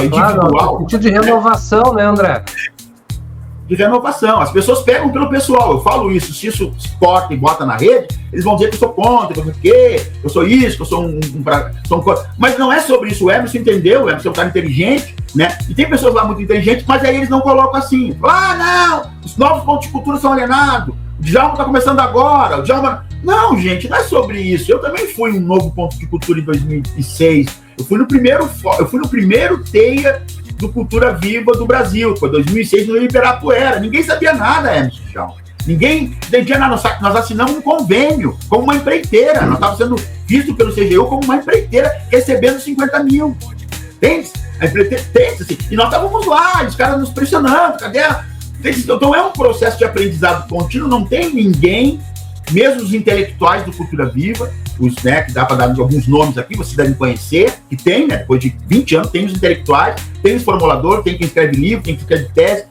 individual. Claro, no sentido de renovação, né, André? De renovação. As pessoas pegam pelo pessoal. Eu falo isso, se isso se corta e bota na rede, eles vão dizer que eu sou contra, que eu sou o quê, eu sou isso, que eu sou um mas não é sobre isso. O Emerson entendeu, o Emerson é um cara inteligente, né? E tem pessoas lá muito inteligentes, mas aí eles não colocam assim. Não, os novos pontos de cultura são alienados. O Djalma está começando agora. Não, gente, não é sobre isso. Eu também fui um novo ponto de cultura em 2006. Eu fui no primeiro TEIA do Cultura Viva do Brasil, foi 2006 no Ibirapuera. Ninguém sabia nada, Emerson Djalma. Ninguém entendia nada. Nós assinamos um convênio como uma empreiteira. Nós estávamos sendo vistos pelo CGU como uma empreiteira recebendo 50 mil. Entende? A empreiteira, assim. E nós estávamos lá, os caras nos pressionando. Cadê a... Então é um processo de aprendizado contínuo. Não tem ninguém, mesmo os intelectuais do Cultura Viva, os, né, que dá para dar alguns nomes aqui, vocês devem conhecer, que tem, né, depois de 20 anos, tem os intelectuais, tem os formuladores, tem quem escreve livro, tem quem escreve tese.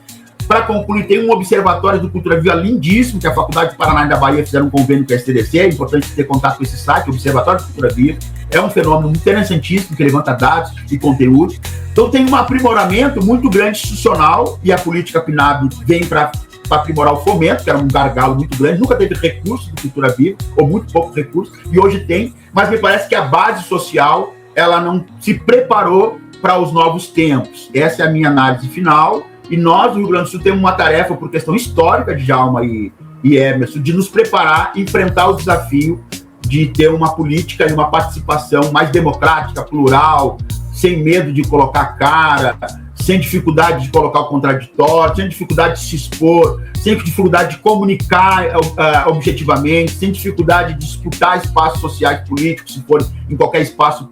Para concluir, tem um observatório do Cultura Viva lindíssimo, que a Faculdade de Paraná e da Bahia fizeram um convênio com a STDC, é importante ter contato com esse site, o Observatório do Cultura Viva. É um fenômeno interessantíssimo, que levanta dados e conteúdos. Então tem um aprimoramento muito grande institucional, e a política PNAB vem para aprimorar o fomento, que era um gargalo muito grande, nunca teve recursos do Cultura Viva, ou muito pouco recursos, e hoje tem, mas me parece que a base social, ela não se preparou para os novos tempos. Essa é a minha análise final, e nós, do Rio Grande do Sul, temos uma tarefa, por questão histórica de Djalma e Emerson, de nos preparar e enfrentar o desafio de ter uma política e uma participação mais democrática, plural, sem medo de colocar a cara, sem dificuldade de colocar o contraditório, sem dificuldade de se expor, sem dificuldade de comunicar objetivamente, sem dificuldade de disputar espaços sociais políticos, se for em qualquer espaço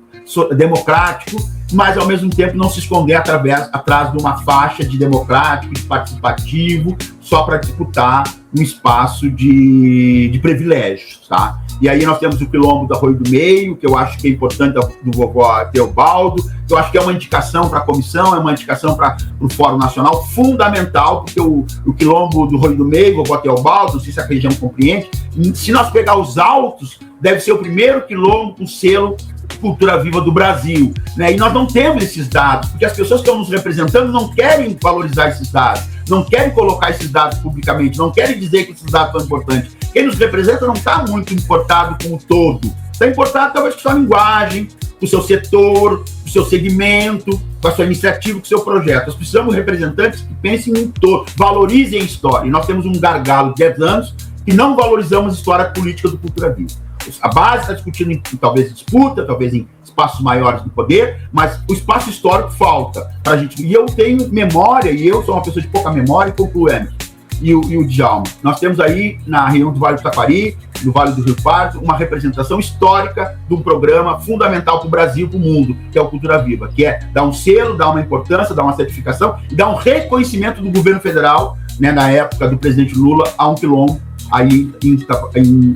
democrático, mas ao mesmo tempo não se esconder atrás de uma faixa de democrático, de participativo, só para disputar um espaço de privilégios, tá? E aí nós temos o Quilombo do Arroio do Meio, que eu acho que é importante, do vovó Teobaldo, que eu acho que é uma indicação para a comissão, é uma indicação para o Fórum Nacional, fundamental, porque o Quilombo do Arroio do Meio, vovó Teobaldo, não sei se a região compreende, se nós pegar os autos, deve ser o primeiro quilombo com selo Cultura Viva do Brasil, né? E nós não temos esses dados, porque as pessoas que estão nos representando não querem valorizar esses dados, não querem colocar esses dados publicamente, não querem dizer que esses dados são importantes. Quem nos representa não está muito importado com o todo, está importado talvez com a sua linguagem, com o seu setor, com o seu segmento, com a sua iniciativa, com o seu projeto. Nós precisamos de representantes que pensem em todo, valorizem a história. E nós temos um gargalo de 10 anos que não valorizamos a história política do Cultura Viva. A base está discutindo talvez em disputa, talvez em espaços maiores do poder, mas o espaço histórico falta para a gente. E eu tenho memória, e eu sou uma pessoa de pouca memória, e concluo Emerson e o Djalma. Nós temos aí, na região do Vale do Taquari, no Vale do Rio Pardo, uma representação histórica de um programa fundamental para o Brasil e para o mundo, que é o Cultura Viva, que é dar um selo, dar uma importância, dar uma certificação e dar um reconhecimento do governo federal, né, na época do presidente Lula, a um quilombo aí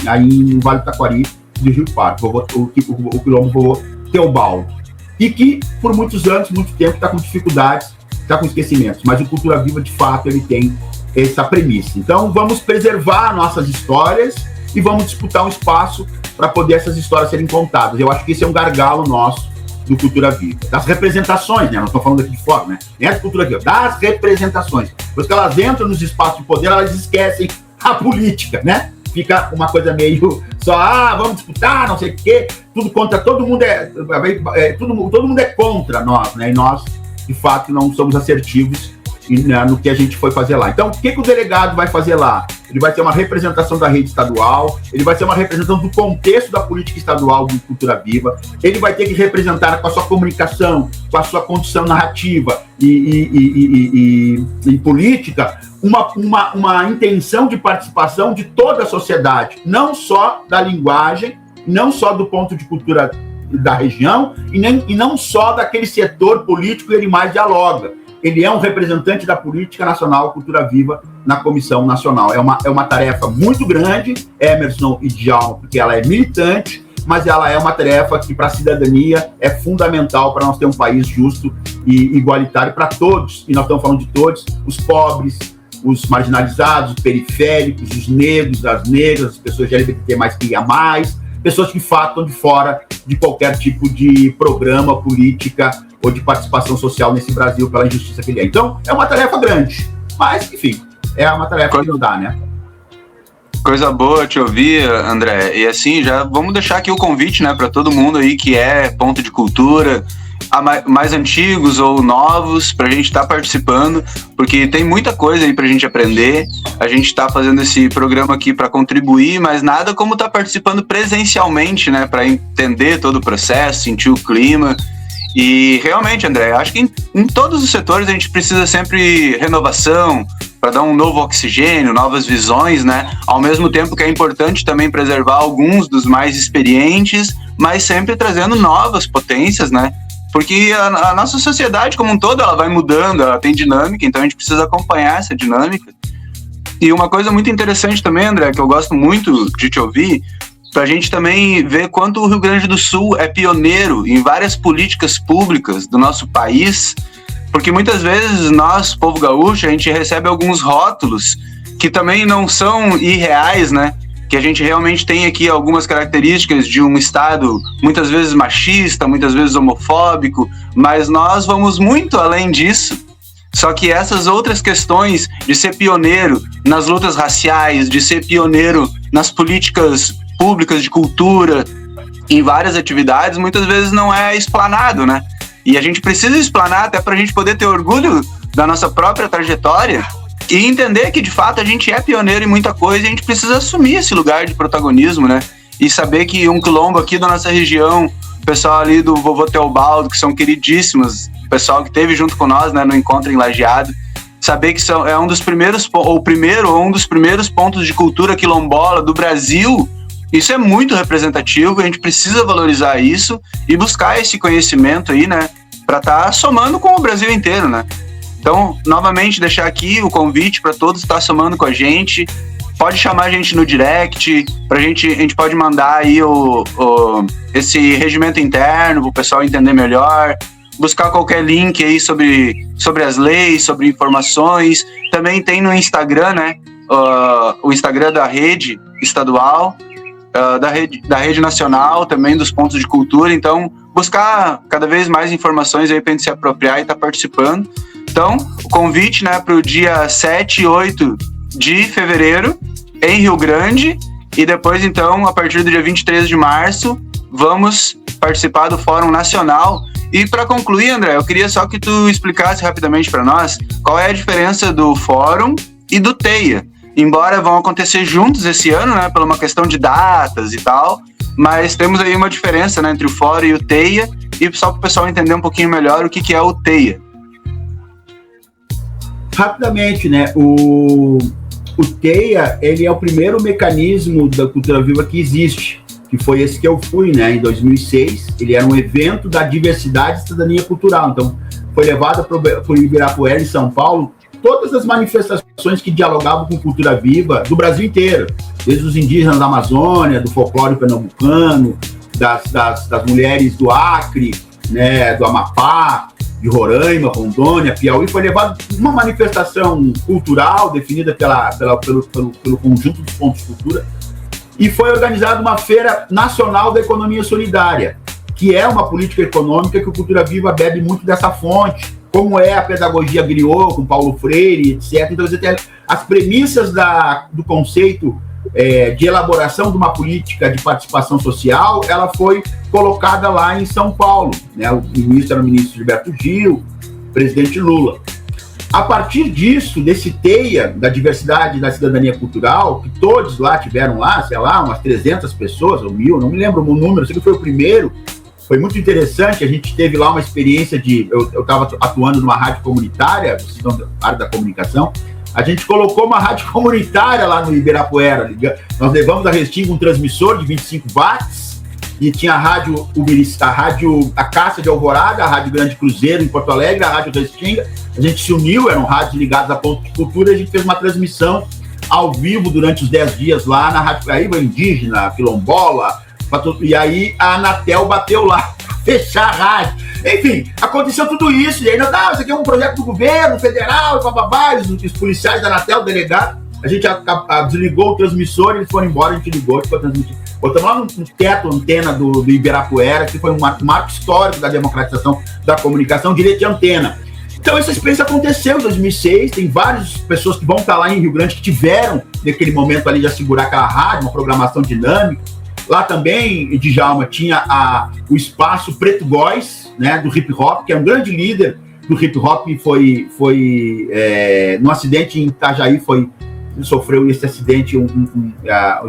no Vale do Taquari, do Rio Pardo, o quilombo vovô Teobaldo. E que, por muitos anos, muito tempo, está com dificuldades, está com esquecimentos. Mas o Cultura Viva, de fato, ele tem essa premissa. Então, vamos preservar nossas histórias e vamos disputar um espaço para poder essas histórias serem contadas. Eu acho que esse é um gargalo nosso do Cultura Viva. Das representações, né? Não estou falando aqui de fora, né? Nem é da Cultura Viva, das representações. Depois que elas entram nos espaços de poder, elas esquecem a política, né? Fica uma coisa meio só, vamos disputar, não sei o quê, tudo contra, todo mundo todo mundo é contra nós, né? E nós, de fato, não somos assertivos no que a gente foi fazer lá. Então, o que o delegado vai fazer lá? Ele vai ter uma representação da rede estadual, ele vai ter uma representação do contexto da política estadual de Cultura Viva, ele vai ter que representar com a sua comunicação, com a sua condição narrativa e política, uma intenção de participação de toda a sociedade, não só da linguagem, não só do ponto de cultura da região, e não só daquele setor político que ele mais dialoga. Ele é um representante da política nacional Cultura Viva na Comissão Nacional. É uma tarefa muito grande, Emerson e Djalma, porque ela é militante, mas ela é uma tarefa que, para a cidadania, é fundamental para nós ter um país justo e igualitário para todos. E nós estamos falando de todos, os pobres, os marginalizados, os periféricos, os negros, as negras, as pessoas LGBTQIA+, pessoas que de fato estão de fora de qualquer tipo de programa, política ou de participação social nesse Brasil pela injustiça que ele é. Então, é uma tarefa grande, mas, enfim, é uma tarefa que não dá, né? Coisa boa te ouvir, André. E assim, já vamos deixar aqui o convite, né, para todo mundo aí que é ponto de cultura, mais antigos ou novos, para a gente estar participando, porque tem muita coisa aí para a gente aprender. A gente está fazendo esse programa aqui para contribuir, mas nada como estar participando presencialmente, né, para entender todo o processo, sentir o clima. E realmente, André, acho que em todos os setores a gente precisa sempre renovação, para dar um novo oxigênio, novas visões, né? Ao mesmo tempo que é importante também preservar alguns dos mais experientes, mas sempre trazendo novas potências, né? Porque a nossa sociedade como um todo, ela vai mudando, ela tem dinâmica, então a gente precisa acompanhar essa dinâmica. E uma coisa muito interessante também, André, que eu gosto muito de te ouvir, para a gente também ver quanto o Rio Grande do Sul é pioneiro em várias políticas públicas do nosso país, porque muitas vezes nós, povo gaúcho, a gente recebe alguns rótulos que também não são irreais, né? Que a gente realmente tem aqui algumas características de um estado muitas vezes machista, muitas vezes homofóbico, mas nós vamos muito além disso. Só que essas outras questões de ser pioneiro nas lutas raciais, de ser pioneiro nas políticas públicas de cultura, em várias atividades, muitas vezes não é explanado, né? E a gente precisa explanar até para a gente poder ter orgulho da nossa própria trajetória e entender que, de fato, a gente é pioneiro em muita coisa e a gente precisa assumir esse lugar de protagonismo, né? E saber que um quilombo aqui da nossa região, o pessoal ali do Vovô Teobaldo, que são queridíssimos, o pessoal que esteve junto com nós, né, no encontro em Lajeado, saber que é um dos primeiros, ou um dos primeiros pontos de cultura quilombola do Brasil. Isso é muito representativo, a gente precisa valorizar isso e buscar esse conhecimento aí, né, para estar somando com o Brasil inteiro, né? Então, novamente, deixar aqui o convite para todos estar somando com a gente. Pode chamar a gente no direct, a gente pode mandar aí esse regimento interno para o pessoal entender melhor, buscar qualquer link aí sobre as leis, sobre informações. Também tem no Instagram, né, o Instagram da rede estadual, da rede nacional, também dos pontos de cultura. Então, buscar cada vez mais informações aí para a gente se apropriar e estar participando. Então, o convite, né, para o dia 7 e 8 de fevereiro, em Rio Grande, e depois, então, a partir do dia 23 de março, vamos participar do Fórum Nacional. E para concluir, André, eu queria só que tu explicasse rapidamente para nós qual é a diferença do Fórum e do TEIA. Embora vão acontecer juntos esse ano, né, por uma questão de datas e tal, mas temos aí uma diferença, né, entre o Fórum e o TEIA, e só para o pessoal entender um pouquinho melhor o que é o TEIA. Rapidamente, né, o TEIA, ele é o primeiro mecanismo da cultura viva que existe, que foi esse que eu fui, né, em 2006. Ele era um evento da diversidade e cidadania cultural. Então, foi levado para o Ibirapuera, em São Paulo, todas as manifestações que dialogavam com cultura viva do Brasil inteiro, desde os indígenas da Amazônia, do folclore pernambucano, das mulheres do Acre, né, do Amapá, de Roraima, Rondônia, Piauí. Foi levado uma manifestação cultural definida pelo conjunto dos pontos de cultura, e foi organizada uma feira nacional da economia solidária, que é uma política econômica que o Cultura Viva bebe muito dessa fonte, como é a pedagogia griot, com Paulo Freire, etc. Então, você tem as premissas do conceito de elaboração de uma política de participação social, ela foi colocada lá em São Paulo, né? O ministro era o ministro Gilberto Gil, o presidente Lula. A partir disso, desse TEIA, da diversidade e da cidadania cultural, que todos lá tiveram lá, sei lá, umas 300 pessoas, ou 1.000, não me lembro o número, sei que foi o primeiro. Foi muito interessante, a gente teve lá uma experiência eu estava atuando numa rádio comunitária, vocês estão na área da comunicação, a gente colocou uma rádio comunitária lá no Ibirapuera, nós levamos a Restinga um transmissor de 25 watts, e tinha a Caça de Alvorada, a Rádio Grande Cruzeiro em Porto Alegre, a Rádio Restinga. A gente se uniu, eram rádios ligados a ponto de cultura, e a gente fez uma transmissão ao vivo durante os 10 dias lá na Rádio Paraíba indígena, quilombola, e aí a Anatel bateu lá, fechar a rádio. Enfim, aconteceu tudo isso, e aí nós, isso aqui é um projeto do governo federal, os policiais da Anatel, o delegado, a gente desligou o transmissor, eles foram embora, a gente ligou, ficou transmitindo. Botamos lá no teto, antena do Ibirapuera, que foi um marco histórico da democratização da comunicação, direito de antena. Então, essa experiência aconteceu em 2006, tem várias pessoas que vão estar lá em Rio Grande que tiveram, naquele momento ali, de assegurar aquela rádio, uma programação dinâmica. Lá também, Djalma, tinha o espaço Preto Góes, né, do hip hop, que é um grande líder do hip hop, foi num acidente em Itajaí, sofreu esse acidente,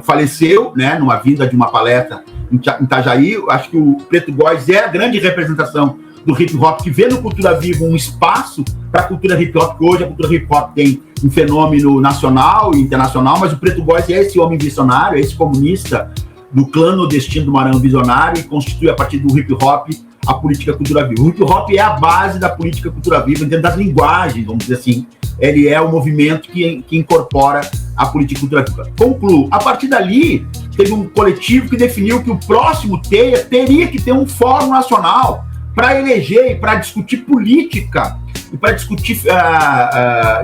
faleceu, né, numa vinda de uma palestra em Itajaí. Acho que o Preto Góes é a grande representação do hip hop, que vê no Cultura Viva um espaço para a cultura hip hop, que hoje a cultura hip hop tem um fenômeno nacional e internacional, mas o Preto Góes é esse homem visionário, é esse comunista do clã nordestino do Maranhão visionário, e constitui a partir do hip hop a política cultura viva. O hip hop é a base da política cultura viva, dentro das linguagens, vamos dizer assim. Ele é o movimento que incorpora a política cultura viva. Concluo. A partir dali, teve um coletivo que definiu que o próximo TEIA teria que ter um fórum nacional para eleger e para discutir política e para discutir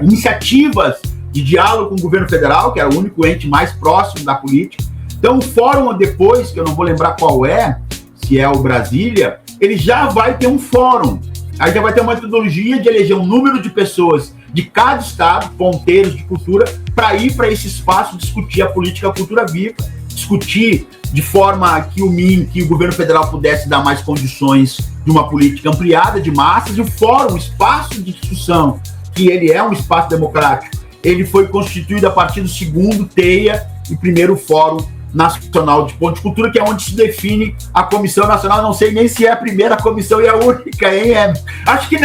iniciativas de diálogo com o governo federal, que era o único ente mais próximo da política. Então, o fórum depois, que eu não vou lembrar qual é, se é o Brasília, ele já vai ter um fórum. Aí já vai ter uma metodologia de eleger um número de pessoas de cada estado, ponteiros de cultura, para ir para esse espaço discutir a política cultura viva, discutir de forma que o governo federal pudesse dar mais condições de uma política ampliada de massas. E o fórum, o espaço de discussão, que ele é um espaço democrático, ele foi constituído a partir do segundo TEIA e primeiro Fórum Nacional de Pontos de Cultura, que é onde se define a Comissão Nacional. Não sei nem se é a primeira comissão e a única, hein? Acho que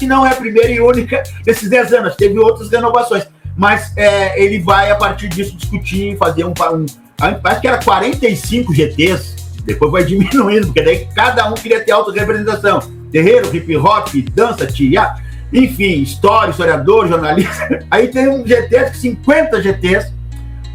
não é a primeira e única desses 10 anos, teve outras renovações, mas ele vai, a partir disso, discutir, fazer acho que era 45 GTs, depois vai diminuindo, porque daí cada um queria ter autorrepresentação, terreiro, hip hop, dança, teatro, enfim, história, historiador, jornalista. Aí tem um GT, 50 GTs,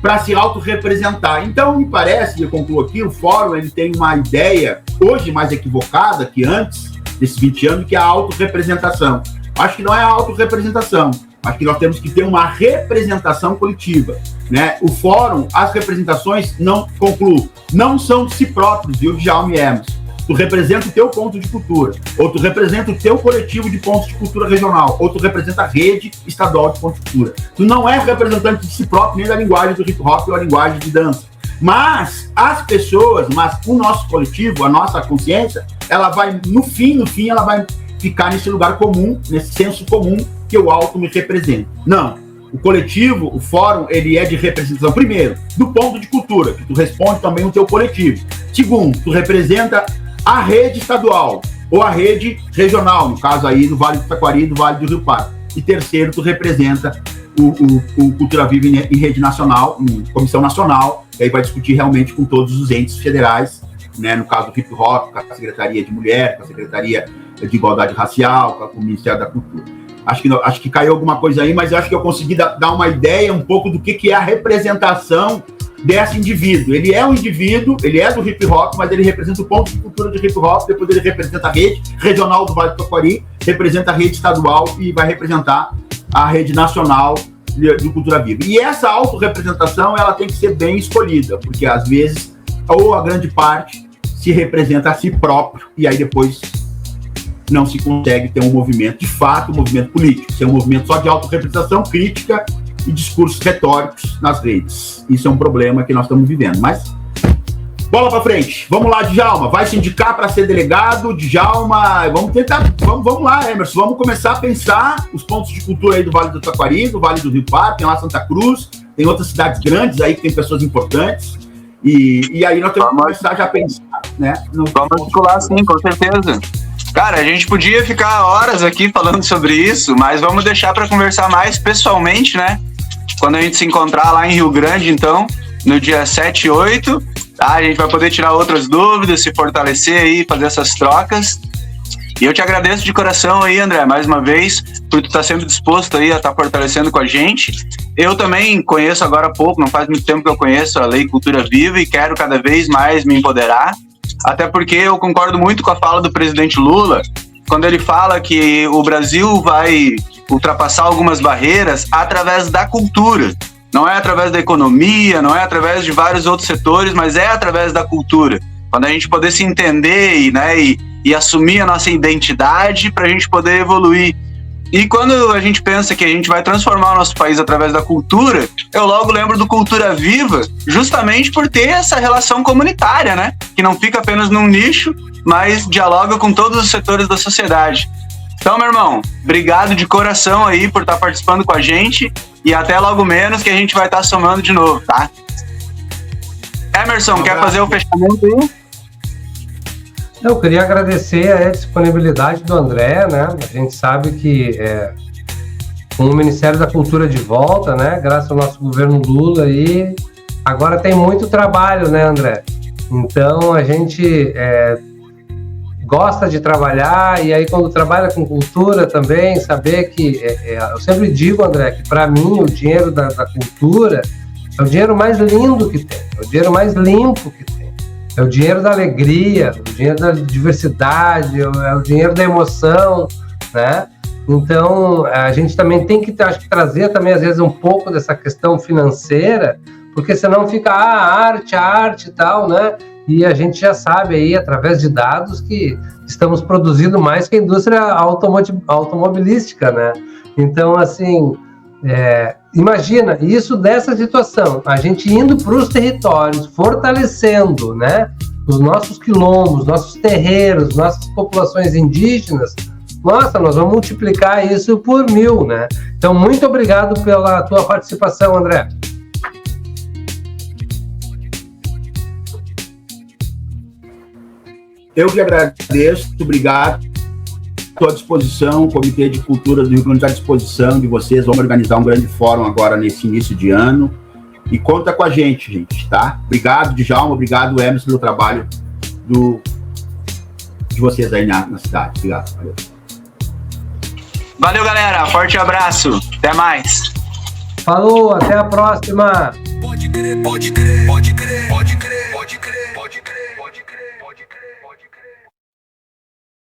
para se autorrepresentar. Então, me parece, eu concluo aqui, o fórum ele tem uma ideia, hoje mais equivocada que antes, desses 20 anos, que é a autorrepresentação. Acho que não é a autorrepresentação, acho que nós temos que ter uma representação coletiva, né? O fórum, as representações, não são de si próprios, viu, Djalma e Emerson? Tu representa o teu ponto de cultura, ou tu representa o teu coletivo de pontos de cultura regional, ou tu representa a rede estadual de pontos de cultura. Tu não é representante de si próprio, nem da linguagem do hip hop ou a linguagem de dança. Mas as pessoas, o nosso coletivo, a nossa consciência, ela vai, no fim, ela vai ficar nesse lugar comum, nesse senso comum que eu auto me represento. Não. O coletivo, o fórum, ele é de representação, primeiro, do ponto de cultura, que tu responde também o teu coletivo. Segundo, tu representa a rede estadual ou a rede regional, no caso aí do Vale do Taquari e do Vale do Rio Pardo. E terceiro, tu representa o Cultura Viva em rede nacional, em comissão nacional, e aí vai discutir realmente com todos os entes federais, né, no caso do hip hop, com a Secretaria de Mulher, com a Secretaria de Igualdade Racial, com o Ministério da Cultura. Acho que caiu alguma coisa aí, mas eu acho que eu consegui dar uma ideia um pouco do que é a representação desse indivíduo. Ele é um indivíduo, ele é do hip hop, mas ele representa o ponto de cultura de hip hop, depois ele representa a rede regional do Vale do Taquari, representa a rede estadual e vai representar a rede nacional de Cultura Viva. E essa autorrepresentação, ela tem que ser bem escolhida, porque às vezes, ou a grande parte, se representa a si próprio, e aí depois não se consegue ter um movimento, de fato, um movimento político, ser um movimento só de autorrepresentação, crítica e discursos retóricos nas redes. Isso é um problema que nós estamos vivendo. Mas, bola para frente. Vamos lá, Djalma. Vai se indicar para ser delegado, Djalma. Vamos tentar. Vamos lá, Emerson. Vamos começar a pensar os pontos de cultura aí do Vale do Taquari, do Vale do Rio Pardo, tem lá Santa Cruz, tem outras cidades grandes aí que tem pessoas importantes. E aí nós temos que começar já a pensar, né? Vamos articular, sim, com certeza. Cara, a gente podia ficar horas aqui falando sobre isso, mas vamos deixar para conversar mais pessoalmente, né? Quando a gente se encontrar lá em Rio Grande, então, no dia 7 e 8, tá? A gente vai poder tirar outras dúvidas, se fortalecer aí, fazer essas trocas. E eu te agradeço de coração aí, André, mais uma vez, por tu estar sempre disposto aí a estar fortalecendo com a gente. Eu também conheço agora há pouco, não faz muito tempo que eu conheço a Lei Cultura Viva e quero cada vez mais me empoderar. até porque eu concordo muito com a fala do presidente Lula, quando ele fala que o Brasil vai ultrapassar algumas barreiras através da cultura. Não é através da economia, não é através de vários outros setores, mas é através da cultura. Quando a gente poder se entender e assumir a nossa identidade para a gente poder evoluir. E quando a gente pensa que a gente vai transformar o nosso país através da cultura, eu logo lembro do Cultura Viva, justamente por ter essa relação comunitária, né? Que não fica apenas num nicho, mas dialoga com todos os setores da sociedade. Então, meu irmão, obrigado de coração aí por estar participando com a gente e até logo menos que a gente vai estar somando de novo, tá? Emerson, quer fazer o fechamento aí? Eu queria agradecer a disponibilidade do André, né? A gente sabe que com o Ministério da Cultura de volta, né? Graças ao nosso governo Lula aí, agora tem muito trabalho, né, André? Então a gente gosta de trabalhar e aí quando trabalha com cultura também, saber que eu sempre digo, André, que para mim o dinheiro da cultura é o dinheiro mais lindo que tem, é o dinheiro mais limpo que tem. É o dinheiro da alegria, o dinheiro da diversidade, é o dinheiro da emoção, né? Então, a gente também tem que, acho que, trazer também, às vezes, um pouco dessa questão financeira, porque senão fica arte e tal, né? E a gente já sabe aí, através de dados, que estamos produzindo mais que a indústria automobilística, né? Então, assim, imagina, isso dessa situação, a gente indo para os territórios, fortalecendo, né, os nossos quilombos, nossos terreiros, nossas populações indígenas, nossa, nós vamos multiplicar isso por 1000, né? Então, muito obrigado pela tua participação, André. Eu que agradeço, obrigado. Estou à disposição, o Comitê de Cultura do Rio Grande está à disposição de vocês. Vamos organizar um grande fórum agora nesse início de ano. E conta com a gente, tá? Obrigado, Djalma, obrigado, Emerson, pelo trabalho de vocês aí na cidade. Obrigado. Valeu, galera. Forte abraço. Até mais. Falou, até a próxima. Pode crer, pode crer, pode crer, pode crer.